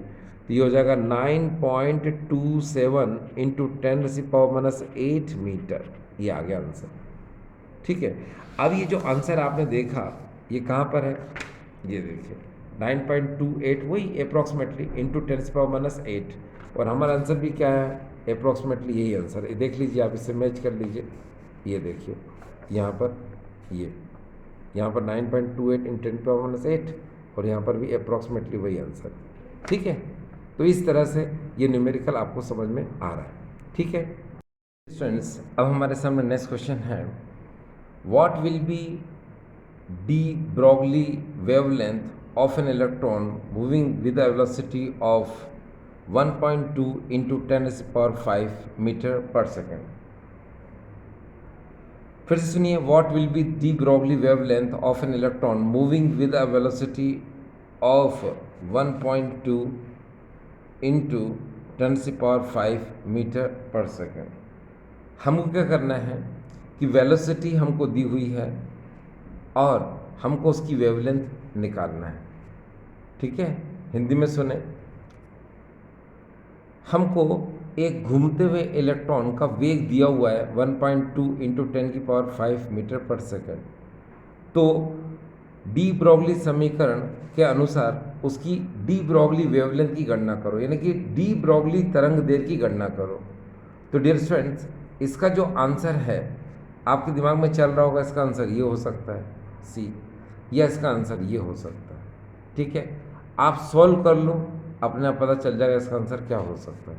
तो ये हो जाएगा 9.27 इंटू 10⁻⁸ मीटर, ये आ गया आंसर, ठीक है। अब ये जो आंसर आपने देखा ये कहाँ पर है, ये देखिए 9.28 वही अप्रॉक्सीमेटली इंटू 10⁻⁸, और हमारा आंसर भी क्या है, अप्रॉक्सीमेटली यही आंसर है। देख लीजिए आप, इससे मैच कर लीजिए, ये देखिए यहाँ पर यहाँ पर 9.28 इन 10⁻⁸, और यहाँ पर भी अप्रॉक्सीमेटली वही आंसर, ठीक है। तो इस तरह से ये न्यूमेरिकल आपको समझ में आ रहा है, ठीक है स्टूडेंट्स। अब हमारे सामने नेक्स्ट क्वेश्चन है, what will be de Broglie wavelength of an electron moving with a velocity of 1.2 into 10⁵ metre पर सेकेंड। फिर से सुनिए, what will be de Broglie wavelength of an electron moving with a velocity of 1.2 into 10⁵ metre पर second. हमको क्या करना है कि वेलोसिटी हमको दी हुई है और हमको उसकी वेवलेंथ निकालना है, ठीक है। हिंदी में सुने, हमको एक घूमते हुए इलेक्ट्रॉन का वेग दिया हुआ है 1.2 इंटू 10⁵ मीटर पर सेकेंड। तो डी ब्रोगली समीकरण के अनुसार उसकी डी ब्रोगली वेवलेंथ की गणना करो, यानी कि डी ब्रोगली तरंग दैर्घ्य की गणना करो। तो डियर स्टूडेंट्स, इसका जो आंसर है आपके दिमाग में चल रहा होगा, इसका आंसर ये हो सकता है सी, या इसका आंसर ये हो सकता है, ठीक है। आप सॉल्व कर लो, अपने आप पता चल जाएगा इसका आंसर क्या हो सकता है,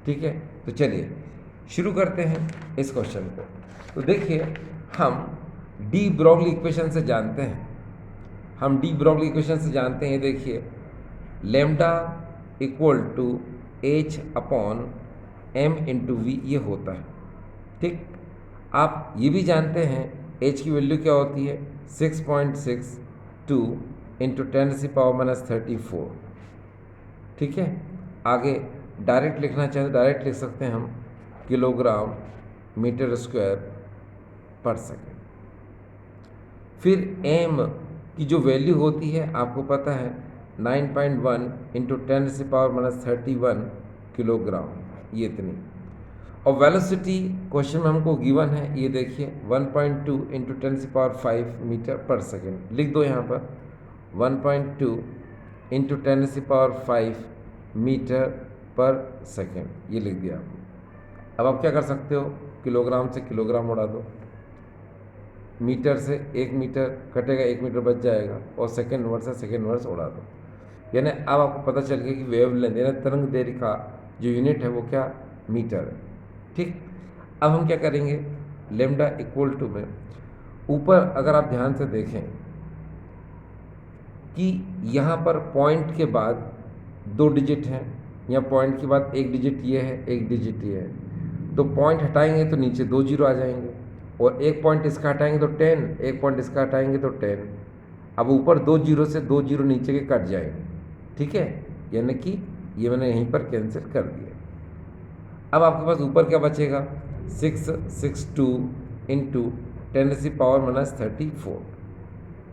ठीक है। तो चलिए शुरू करते हैं इस क्वेश्चन को। तो देखिए, हम डी ब्रोगली इक्वेशन से जानते हैं, ये देखिए, lambda equal to H upon M into V ये होता है। ठीक, आप ये भी जानते हैं एच की वैल्यू क्या होती है, 6.62 इंटू 10⁻⁻34। ठीक है, आगे डायरेक्ट लिखना चाहें तो डायरेक्ट लिख सकते हैं हम, किलोग्राम मीटर स्क्वायर पर सेकेंड। फिर एम की जो वैल्यू होती है आपको पता है 9.1 इंटू 10⁻31 किलोग्राम, ये इतनी। और वेलोसिटी क्वेश्चन में हमको गिवन है, ये देखिए 1.2 इंटू 10⁵ मीटर पर सेकेंड। लिख दो यहाँ पर 1.2 इंटू 10⁵ मीटर पर सेकेंड, ये लिख दिया आपने। अब आप क्या कर सकते हो, किलोग्राम से किलोग्राम उड़ा दो, मीटर से 1 मीटर कटेगा, 1 मीटर बच जाएगा, और सेकेंड इनवर्स से सेकेंड इनवर्स उड़ा दो। यानी अब आपको पता चल गया कि वेवलेंथ यानी तरंग दैर्घ्य का जो यूनिट है वो क्या, मीटर है। ठीक, अब हम क्या करेंगे, लेमडा इक्वल टू में ऊपर अगर आप ध्यान से देखें कि यहाँ पर पॉइंट के बाद 2 डिजिट हैं, या पॉइंट के बाद 1 डिजिट ये है, 1 डिजिट ये है, तो पॉइंट हटाएंगे तो नीचे 2 जीरो आ जाएंगे, और 1 पॉइंट इसका हटाएंगे तो 10, 1 पॉइंट इसका हटाएंगे तो 10। अब ऊपर 2 जीरो से 2 जीरो नीचे के कट जाएंगे। ठीक है, यानी कि ये मैंने यहीं पर कैंसिल कर दिया। अब आपके पास ऊपर क्या बचेगा, 662 इंटू 10⁻⁻34।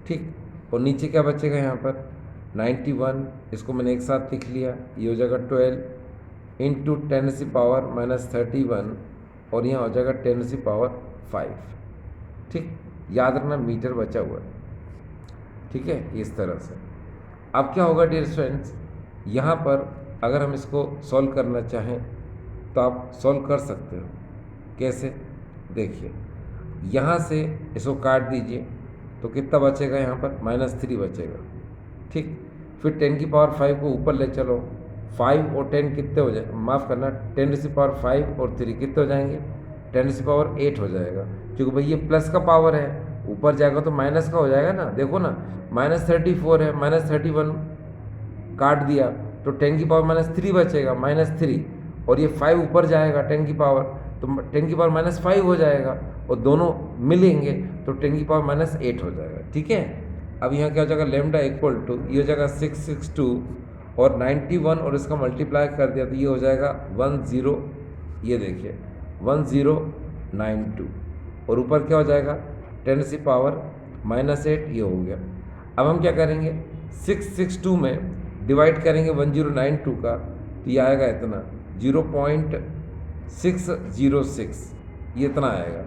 ठीक, और नीचे क्या बचेगा यहाँ पर 91, इसको मैंने एक साथ लिख लिया, ये हो जाएगा 12 इंटू 10⁻⁻31, और यहाँ हो जाएगा 10⁵। ठीक, याद रखना मीटर बचा हुआ है। ठीक है, इस तरह से। अब क्या होगा डियर स्टूडेंट्स, यहाँ पर अगर हम इसको सॉल्व करना चाहें तो आप सॉल्व कर सकते हो। कैसे, देखिए, यहाँ से इसको काट दीजिए तो कितना बचेगा, यहाँ पर -3 बचेगा। ठीक, फिर 10⁵ को ऊपर ले चलो, 5 और 10 कितने हो जाए, माफ़ करना, 10⁵ और 3 कितने हो जाएंगे, 10⁸ हो जाएगा, क्योंकि भाई ये प्लस का पावर है, ऊपर जाएगा तो माइनस का हो जाएगा ना। देखो ना, -34 है, -31 काट दिया तो 10⁻³ बचेगा, -3, और ये 5 ऊपर जाएगा 10 की पावर, तो 10⁻⁻5 हो जाएगा, और दोनों मिलेंगे तो 10⁻⁸ हो जाएगा। ठीक है, अब यहाँ क्या हो जाएगा, लेमडा इक्वल टू ये हो जाएगा 662 और 91, और इसका मल्टीप्लाई कर दिया तो ये हो जाएगा 10, ये देखिए 1092, और ऊपर क्या हो जाएगा 10⁻⁻8, ये हो गया। अब हम क्या करेंगे, 662 में डिवाइड करेंगे 1092 का, तो ये आएगा इतना 0.606, ये इतना आएगा,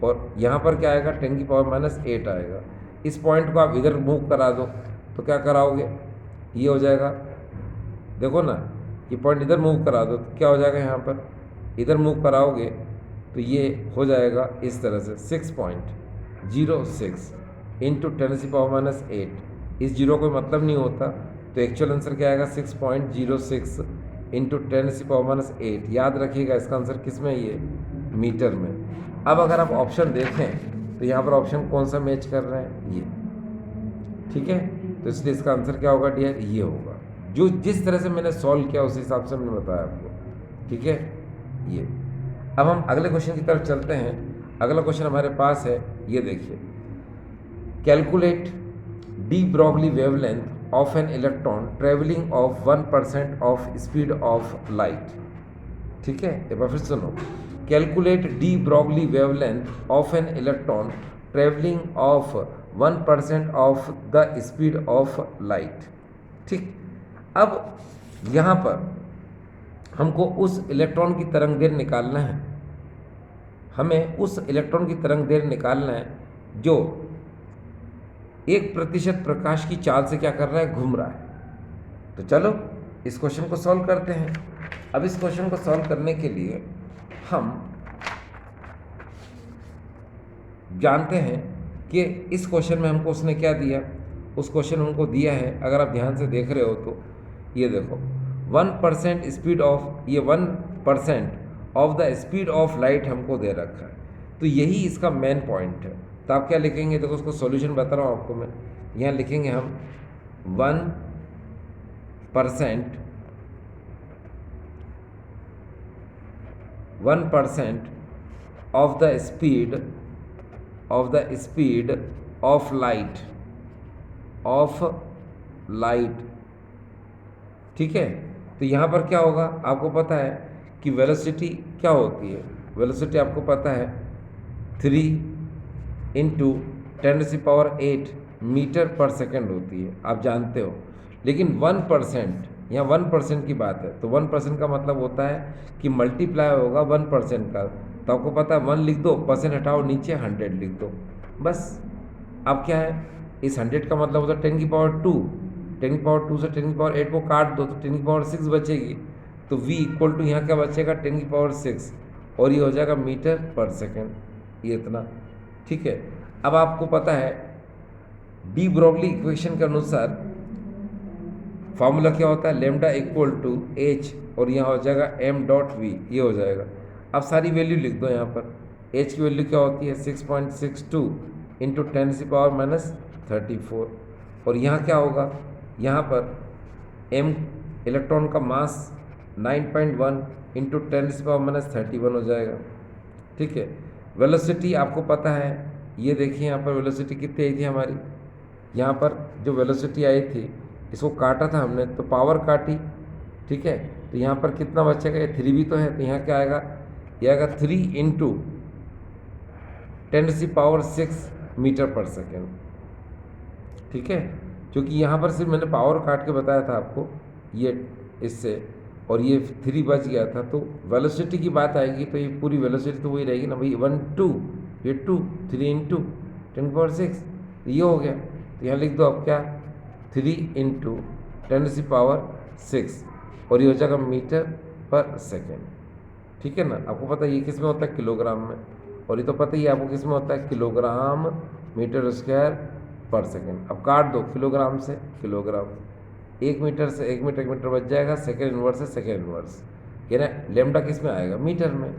और यहाँ पर क्या आएगा 10⁻⁸ आएगा। इस पॉइंट को आप इधर मूव करा दो तो क्या कराओगे, ये हो जाएगा, देखो ना, ये पॉइंट इधर मूव करा दो तो क्या हो जाएगा, यहाँ पर इधर मूव कराओगे तो ये हो जाएगा इस तरह से 6.06 इंटू 10⁻⁸। इस जीरो कोई मतलब नहीं होता, तो एक्चुअल आंसर क्या आएगा 6.06 इंटू 10⁻⁸। याद रखिएगा इसका आंसर किस में, ये मीटर में। अब अगर आप ऑप्शन देखें तो यहाँ पर ऑप्शन कौन सा मैच कर रहा है, ये। ठीक है, तो इसलिए इसका आंसर क्या होगा डियर, ये होगा। जो जिस तरह से मैंने सॉल्व किया उस हिसाब से मैंने बताया आपको। ठीक है, ये। अब हम अगले क्वेश्चन की तरफ चलते हैं। अगला क्वेश्चन हमारे पास है, ये देखिए, calculate de Broglie wavelength of an electron travelling of 1% of speed of light. ठीक है, एक बार फिर सुनो, calculate de Broglie wavelength of an electron travelling of 1% of the speed of light. ठीक, अब यहाँ पर हमको उस इलेक्ट्रॉन की तरंग दैर्घ्य निकालना है, हमें उस इलेक्ट्रॉन की तरंग दैर्घ्य निकालना है जो 1% प्रकाश की चाल से क्या कर रहा है, घूम रहा है। तो चलो इस क्वेश्चन को सॉल्व करते हैं। अब इस क्वेश्चन को सॉल्व करने के लिए हम जानते हैं कि इस क्वेश्चन में हमको उसने क्या दिया, उस क्वेश्चन में हमको दिया है, अगर आप ध्यान से देख रहे हो तो ये देखो 1% स्पीड ऑफ, ये 1% of the speed of light हमको दे रखा है। तो यही इसका मेन पॉइंट है। तो आप क्या लिखेंगे, देखो उसको सॉल्यूशन बता रहा हूँ आपको मैं। यहाँ लिखेंगे हम 1% of the speed of light, ठीक है। तो यहाँ पर क्या होगा, आपको पता है कि वेलोसिटी क्या होती है। वेलोसिटी आपको पता है 3 × 10⁸ मीटर पर सेकंड होती है, आप जानते हो। लेकिन 1%, यहाँ 1% की बात है, तो 1% का मतलब होता है कि मल्टीप्लाई होगा 1% का। तो आपको पता है 1 लिख दो, परसेंट हटाओ, नीचे 100 लिख दो, बस। अब क्या है, इस 100 का मतलब होता है 10⁻²। 10⁻² से 10⁻8 को काट दो तो 10⁻6 बचेगी। तो v = यहाँ क्या बचेगा, 10⁻6, और ये हो जाएगा मीटर पर सेकेंड, ये इतना, ठीक है। अब आपको पता है डी ब्रोगली इक्वेशन के अनुसार फॉर्मूला क्या होता है, लैम्डा = h, और यहाँ हो जाएगा m.v, ये हो जाएगा। अब सारी वैल्यू लिख दो यहाँ पर। h की वैल्यू क्या होती है, 6.62 × 10⁻34, और यहाँ क्या होगा, यहाँ पर m इलेक्ट्रॉन का मास 9.1 × 10⁻31 हो जाएगा, ठीक है। वेलोसिटी आपको पता है, ये देखिए यहाँ पर वेलोसिटी कितनी आई थी हमारी। यहाँ पर जो वेलोसिटी आई थी, इसको काटा था हमने तो पावर काटी, ठीक है। तो यहाँ पर कितना बचेगा, ये 3 भी तो है, तो यहाँ क्या आएगा, ये आएगा 3 × 10⁶ मीटर पर सेकेंड, ठीक है। क्योंकि यहाँ पर सिर्फ मैंने पावर काट के बताया था आपको, ये इससे, और ये 3 बच गया था। तो वेलोसिटी की बात आएगी तो ये पूरी वेलोसिटी तो वही रहेगी ना भाई, 1 2, ये 2, 3 × 10⁶, ये हो गया। तो यहाँ लिख दो अब क्या, 3 × 10⁶, और ये हो जाएगा मीटर पर सेकेंड, ठीक है ना। आपको पता है ये किस में होता है, किलोग्राम में, और ये तो पता ही है आपको किस में होता है, किलोग्राम मीटर स्क्वायर पर सेकेंड। अब काट दो किलोग्राम से किलोग्राम, 1 मीटर से 1 मीटर, 1 मीटर बच जाएगा, सेकेंड इनवर्स से सेकेंड इनवर्स, ये ना लैम्डा किस में आएगा, मीटर में।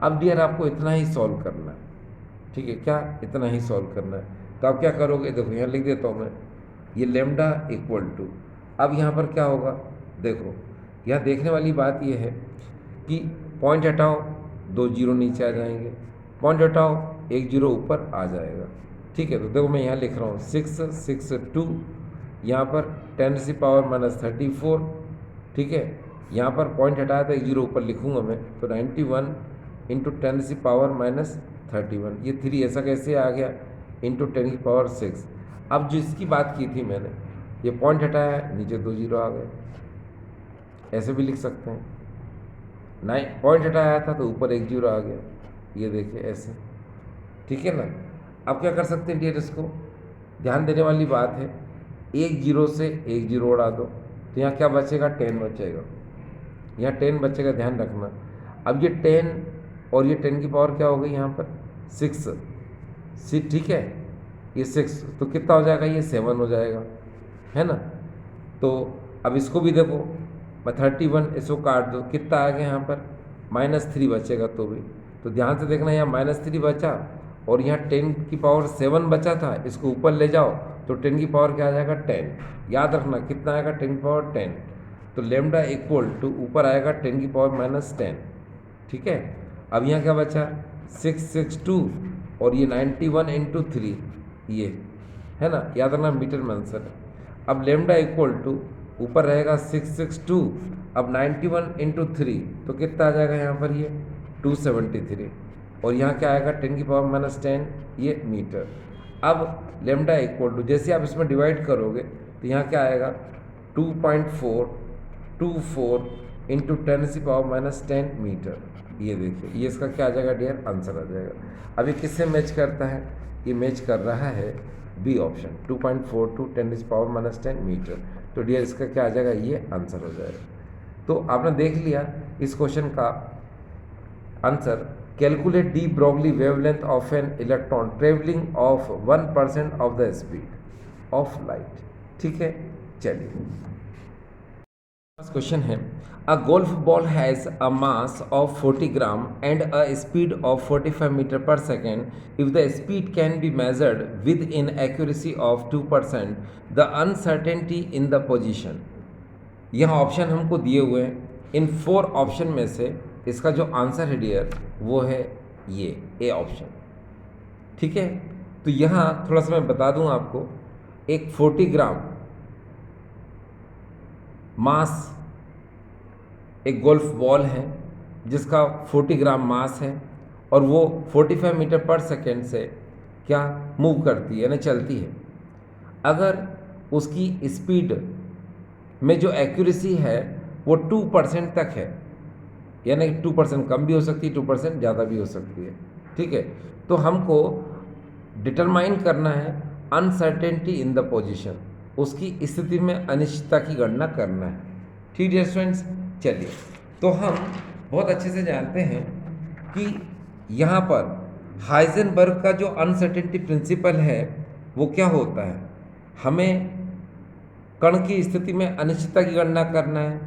अब डियर आपको इतना ही सॉल्व करना है, ठीक है, क्या इतना ही सॉल्व करना है। तो आप क्या करोगे, देखो यहाँ लिख देता हूँ मैं, ये लैम्डा = अब यहाँ पर क्या होगा, देखो यहाँ देखने वाली बात ये है कि पॉइंट हटाओ, 2 जीरो नीचे आ जाएंगे, पॉइंट हटाओ, 1 जीरो ऊपर आ जाएगा, ठीक है। तो देखो मैं यहाँ लिख रहा हूँ 662, यहाँ पर 10⁻34, ठीक है। यहाँ पर पॉइंट हटाया था, 1 जीरो ऊपर लिखूँगा मैं, तो 91 × 10⁻31, ये 3 ऐसा कैसे आ गया, × 10⁶। अब जो इसकी बात की थी मैंने, ये पॉइंट हटाया है, नीचे 2 जीरो आ गए, ऐसे भी लिख सकते हैं। 9 पॉइंट हटाया था तो ऊपर 1 जीरो आ गया, ये देखिए ऐसे, ठीक है ना। अब क्या कर सकते हैं डियर, इसको ध्यान देने वाली बात है, 1 जीरो से 1 जीरो उड़ा दो, तो यहाँ क्या बचेगा, 10 बचेगा, यहाँ 10 बचेगा, ध्यान रखना। अब ये 10 और ये 10 की पावर क्या हो गई यहाँ पर, 6, ठीक है, ये 6, तो कितना हो जाएगा, ये 7 हो जाएगा, है ना। तो अब इसको भी देखो, मैं 31, इसको काट दो, कितना आ गया यहाँ पर, -3 बचेगा तो भी। तो ध्यान से देखना, यहाँ -3 बचा, और यहाँ 10 की पावर 7 बचा था, इसको ऊपर ले जाओ तो 10 की पावर क्या आ जाएगा, 10। याद रखना कितना आएगा, 10 की पावर 10। तो लैम्डा = ऊपर आएगा 10 की पावर -10, ठीक है। अब यहाँ क्या बचा, 662, और ये 91 × 3, ये है ना, याद रखना मीटर में आंसर है। अब लैम्डा = ऊपर रहेगा 662, अब 91 × 3, तो कितना आ जाएगा यहाँ पर, ये 273, और यहाँ क्या आएगा, 10 की पावर -10, ये मीटर। अब लैम्डा = जैसे आप इसमें डिवाइड करोगे तो यहाँ क्या आएगा, 2.424 × 10⁻10 मीटर, ये देखिए, ये इसका क्या आ जाएगा डियर, आंसर आ जाएगा। अब ये किससे मैच करता है, ये मैच कर रहा है बी ऑप्शन, 2.42 10⁻10 मीटर। तो डियर इसका क्या आ जाएगा, ये आंसर हो जाएगा। तो आपने देख लिया इस क्वेश्चन का answer, calculate de Broglie wavelength of an electron travelling of 1% of the speed of light, ठीक है। चलिए। फर्स्ट क्वेश्चन है, a golf ball has a mass of 40 gram and a speed of 45 metre पर second if the speed can be measured within accuracy of 2%, the uncertainty in the position. यहाँ option हमको दिए हुए हैं, इन 4 option में से इसका जो आंसर है डियर वो है ये ए ऑप्शन। ठीक है, तो यहाँ थोड़ा सा मैं बता दूँ आपको, एक 40 ग्राम मास एक गोल्फ बॉल है जिसका 40 ग्राम मास है और वो 45 मीटर पर सेकेंड से क्या मूव करती है यानी चलती है। अगर उसकी स्पीड में जो एक्यूरेसी है वो 2% तक है, यानी 2% कम भी हो सकती है, 2% ज़्यादा भी हो सकती है। ठीक है, तो हमको डिटरमाइन करना है अनसर्टेनिटी इन द पोजीशन, उसकी स्थिति में अनिश्चितता की गणना करना है। ठीक है स्टूडेंट्स, चलिए तो हम बहुत अच्छे से जानते हैं कि यहाँ पर हाइजेनबर्ग का जो अनसर्टेनिटी प्रिंसिपल है वो क्या होता है, हमें कण की स्थिति में अनिश्चितता की गणना करना है,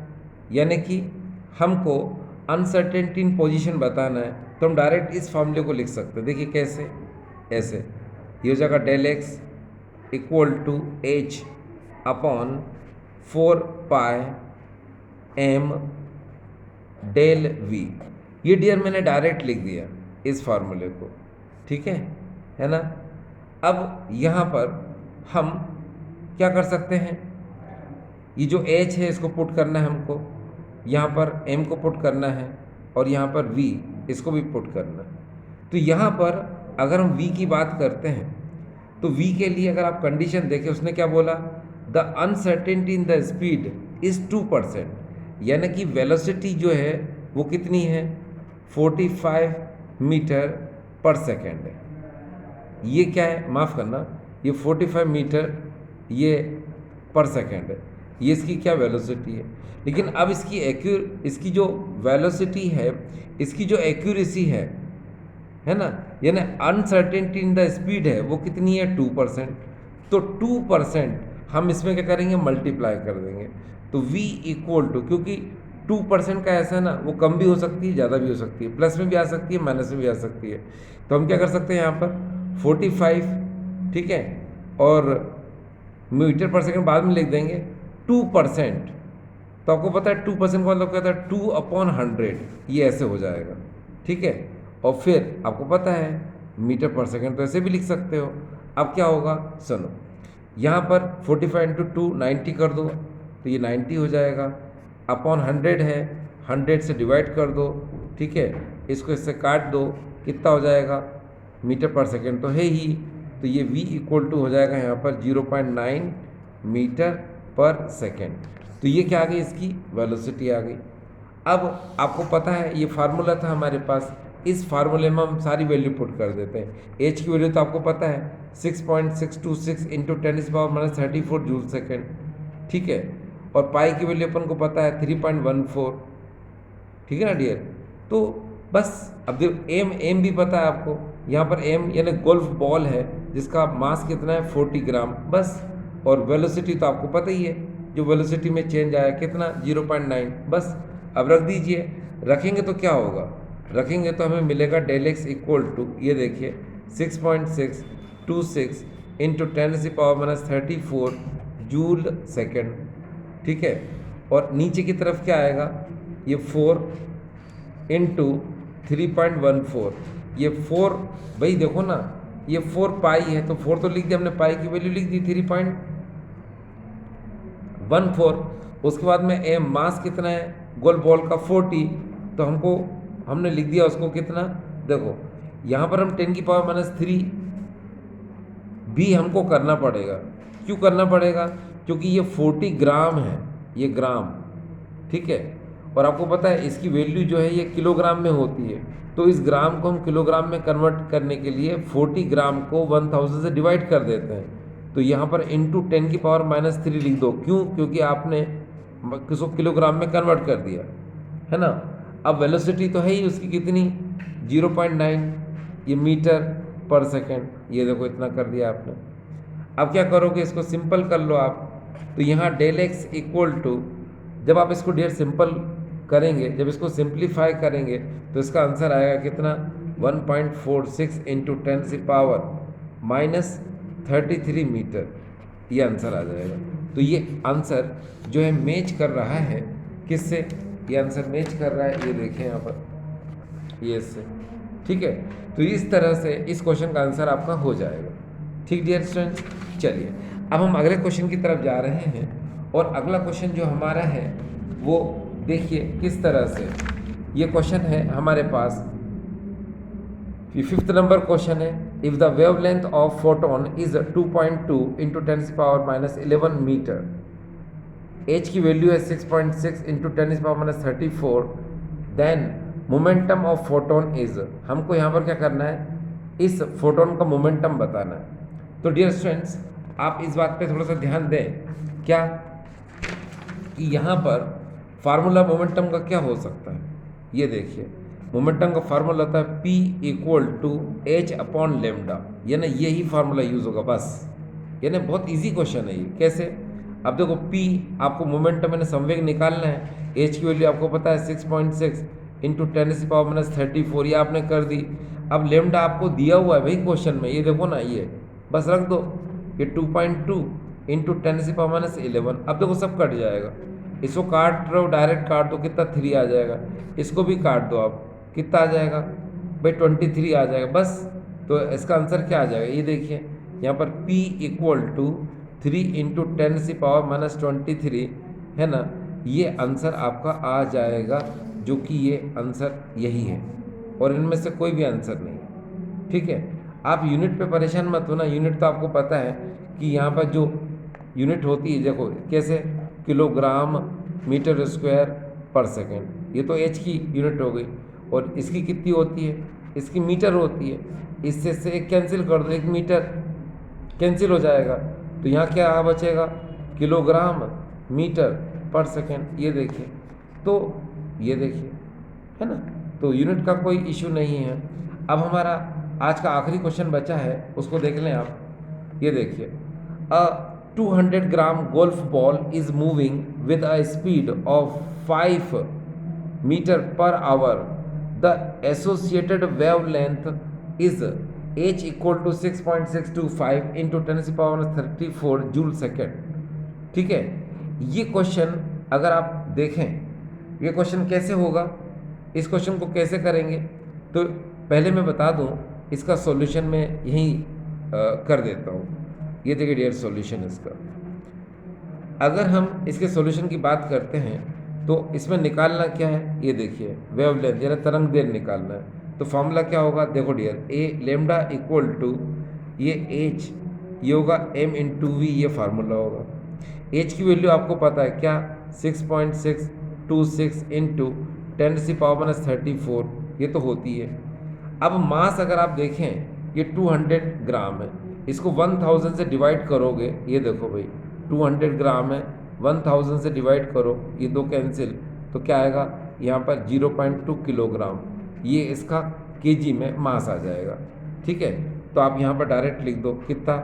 यानी कि हमको अनसर्टेनिटी इन पोजीशन बताना है। तो हम डायरेक्ट इस फॉर्मूले को लिख सकते हैं। देखिए कैसे, ऐसे ये हो जाएगा del X equal to H upon 4 pi M del V. ये डियर मैंने डायरेक्ट लिख दिया इस फार्मूले को। ठीक है ना। अब यहाँ पर हम क्या कर सकते हैं, ये जो h है इसको पुट करना है हमको, यहाँ पर m को पुट करना है और यहाँ पर v इसको भी पुट करना है। तो यहाँ पर अगर हम v की बात करते हैं तो v के लिए अगर आप कंडीशन देखें, उसने क्या बोला, the uncertainty in the speed is 2%, यानी कि वेलोसिटी जो है वो कितनी है 45 मीटर पर सेकेंड है। ये क्या है, माफ़ करना, ये 45 मीटर ये पर सेकेंड है, ये इसकी क्या वेलोसिटी है। लेकिन अब इसकी जो वेलोसिटी है, इसकी जो एक्यूरेसी है ना, यानी अनसर्टेनिटी इन द स्पीड है वो कितनी है 2%। तो 2% हम इसमें क्या करेंगे, मल्टीप्लाई कर देंगे। तो v इक्वल टू, क्योंकि 2% का ऐसा है ना, वो कम भी हो सकती है ज़्यादा भी हो सकती है, प्लस में भी आ सकती है माइनस में भी आ सकती है। तो हम क्या कर सकते हैं यहाँ पर 45, ठीक है, और मीटर पर सेकेंड बाद में लिख देंगे 2%। तो आपको पता है 2% का मतलब क्या होता है 2/100, ये ऐसे हो जाएगा। ठीक है, और फिर आपको पता है मीटर पर सेकेंड तो ऐसे भी लिख सकते हो। अब क्या होगा, सुनो, यहाँ पर 45 इंटू 2 90 कर दो तो ये 90 हो जाएगा, अपॉन 100 है, 100 से डिवाइड कर दो। ठीक है, इसको इससे काट दो, कितना हो जाएगा, मीटर पर सेकेंड तो है ही, तो ये v इक्वल टू हो जाएगा यहाँ पर 0.9 मीटर पर सेकेंड। तो ये क्या आ गई, इसकी वेलोसिटी आ गई। अब आपको पता है ये फार्मूला था हमारे पास, इस फार्मूले में हम सारी वैल्यू पुट कर देते हैं। h की वैल्यू तो आपको पता है 6.626 इंटू 10⁻34 जूल सेकेंड। ठीक है, और पाई की वैल्यू अपन को पता है 3.14। ठीक है ना डियर, तो बस अब देखो एम भी पता है आपको, यहाँ पर एम यानी गोल्फ बॉल है जिसका मास कितना है 40 ग्राम बस, और वेलोसिटी तो आपको पता ही है, जो वेलोसिटी में चेंज आया कितना 0.9 बस। अब रख दीजिए, रखेंगे तो क्या होगा, रखेंगे तो हमें मिलेगा डेल एक्स इक्वल टू, ये देखिए 6.626 इंटू 10⁻34 जूल सेकेंड। ठीक है, और नीचे की तरफ क्या आएगा, ये 4 इंटू 3.14, ये 4, भाई देखो ना ये 4 पाई है तो 4 तो लिख दिया हमने, पाई की वैल्यू लिख दी 3.14। उसके बाद में एम मास कितना है गोल बॉल का 40, तो हमने लिख दिया उसको कितना, देखो यहाँ पर हम 10⁻³ भी हमको करना पड़ेगा। क्यों करना पड़ेगा, क्योंकि ये 40 ग्राम है, ये ग्राम। ठीक है, और आपको पता है इसकी वैल्यू जो है ये किलोग्राम में होती है, तो इस ग्राम को हम किलोग्राम में कन्वर्ट करने के लिए 40 ग्राम को 1000 से डिवाइड कर देते हैं। तो यहाँ पर इंटू 10⁻³ लिख दो, क्यों, क्योंकि आपने किसको किलोग्राम में कन्वर्ट कर दिया है ना। अब वेलोसिटी तो है ही उसकी कितनी 0.9, ये मीटर पर सेकेंड, ये देखो इतना कर दिया आपने। अब क्या करोगे, इसको सिंपल कर लो आप, तो यहाँ डेल एक्स इक्वल टू जब आप इसको डियर सिंपल करेंगे, जब इसको सिंप्लीफाई करेंगे तो इसका आंसर आएगा कितना 1.46 इंटू 10⁻³ मीटर, ये आंसर आ जाएगा। तो ये आंसर जो है मैच कर रहा है किससे, ये आंसर मैच कर रहा है, ये देखें यहाँ पर, ये इससे, ठीक है। तो इस तरह से इस क्वेश्चन का आंसर आपका हो जाएगा। ठीक डियर स्टूडेंट्स, चलिए अब हम अगले क्वेश्चन की तरफ जा रहे हैं। और अगला क्वेश्चन जो हमारा है वो देखिए किस तरह से, ये क्वेश्चन है हमारे पास, ये 5th नंबर क्वेश्चन है। If the wavelength of photon is 2.2 into 10⁻11 metre, H की वैल्यू है 6.6 into 10⁻34, then momentum of photon is, हमको यहाँ पर क्या करना है, इस फोटोन का मोमेंटम बताना है। तो डियर स्टूडेंट्स आप इस बात पे थोड़ा सा ध्यान दें, क्या कि यहाँ पर फार्मूला मोमेंटम का क्या हो सकता है, ये देखिए मोमेंटम का फार्मूला होता है P = H/λ, यानी यही फार्मूला यूज़ होगा बस, यानी बहुत इजी क्वेश्चन है ये। कैसे, अब देखो P आपको मोमेंटम यानी संवेग निकालना है, H की वैल्यू आपको पता है 6.6 इंटू 10⁻34, ये आपने कर दी। अब लेमडा आपको दिया हुआ है भाई क्वेश्चन में, ये देखो ना, ये बस रख दो, ये 2.2 इंटू 10⁻11। अब देखो सब कट जाएगा, इसको काट रहे हो, डायरेक्ट काट दो, कितना 3 आ जाएगा, इसको भी काट दो आप, कितना आ जाएगा भाई 23 आ जाएगा बस। तो इसका आंसर क्या आ जाएगा, ये देखिए यहाँ पर P = 3 इंटू 10⁻23 है ना, ये आंसर आपका आ जाएगा, जो कि ये आंसर यही है और इनमें से कोई भी आंसर नहीं, ठीक है। आप यूनिट पे परेशान मत होना, यूनिट तो आपको पता है कि यहाँ पर जो यूनिट होती है, देखो कैसे, किलोग्राम मीटर स्क्वायर पर सेकेंड, ये तो एच की यूनिट हो गई, और इसकी कितनी होती है, इसकी मीटर होती है, इससे से एक कैंसिल कर दो, 1 मीटर कैंसिल हो जाएगा, तो यहाँ क्या बचेगा, किलोग्राम मीटर पर सेकेंड, ये देखिए, तो ये देखिए है ना, तो यूनिट का कोई इशू नहीं है। अब हमारा आज का आखिरी क्वेश्चन बचा है, उसको देख लें आप, ये देखिए, 200 gram golf ball is moving with a speed of 5 metre per hour, the associated wavelength is h = 6.625 into 10⁻34 joule second, ठीक है। ये क्वेश्चन अगर आप देखें, ये क्वेश्चन कैसे होगा, इस क्वेश्चन को कैसे करेंगे, तो पहले मैं बता दूं, इसका सॉल्यूशन मैं यहीं कर देता हूँ। ये देखिए डियर सॉल्यूशन इसका, अगर हम इसके सॉल्यूशन की बात करते हैं तो इसमें निकालना क्या है, ये देखिए वेवलेंथ यानी तरंग दैर्घ्य निकालना है। तो फॉर्मूला क्या होगा, देखो डियर, लेमडा = ये h, ये होगा m × v, ये फार्मूला होगा। h की वैल्यू आपको पता है क्या, 6.626 इंटू 10⁻34, ये तो होती है। अब मास अगर आप देखें, ये 200 ग्राम है, इसको 1000 से डिवाइड करोगे, ये देखो भाई 200 ग्राम है, 1000 से डिवाइड करो, ये 2 कैंसिल, तो क्या आएगा यहाँ पर 0.2 किलोग्राम, ये इसका केजी में मास आ जाएगा, ठीक है। तो आप यहाँ पर डायरेक्ट लिख दो, कितना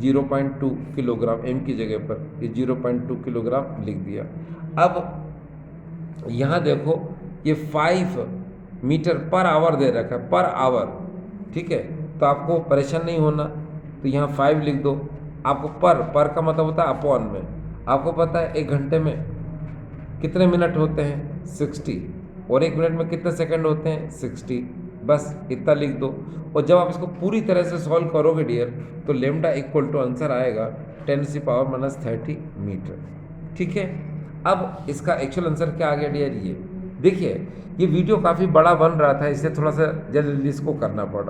0.2 किलोग्राम, m की जगह पर ये 0.2 किलोग्राम लिख दिया। अब यहाँ देखो ये 5 मीटर पर आवर दे रखा है, पर आवर, ठीक है, तो आपको परेशान नहीं होना, तो यहाँ 5 लिख दो। आपको पर का मतलब होता है अपॉन में, आपको पता है 1 घंटे में कितने मिनट होते हैं 60, और 1 मिनट में कितने सेकंड होते हैं 60, बस इतना लिख दो। और जब आप इसको पूरी तरह से सॉल्व करोगे डियर, तो लेमडा = आंसर आएगा 10⁻30 मीटर, ठीक है। अब इसका एक्चुअल आंसर क्या आ गया डियर, ये देखिए, ये वीडियो काफ़ी बड़ा बन रहा था, इससे थोड़ा सा जल्दी इसको करना पड़ा।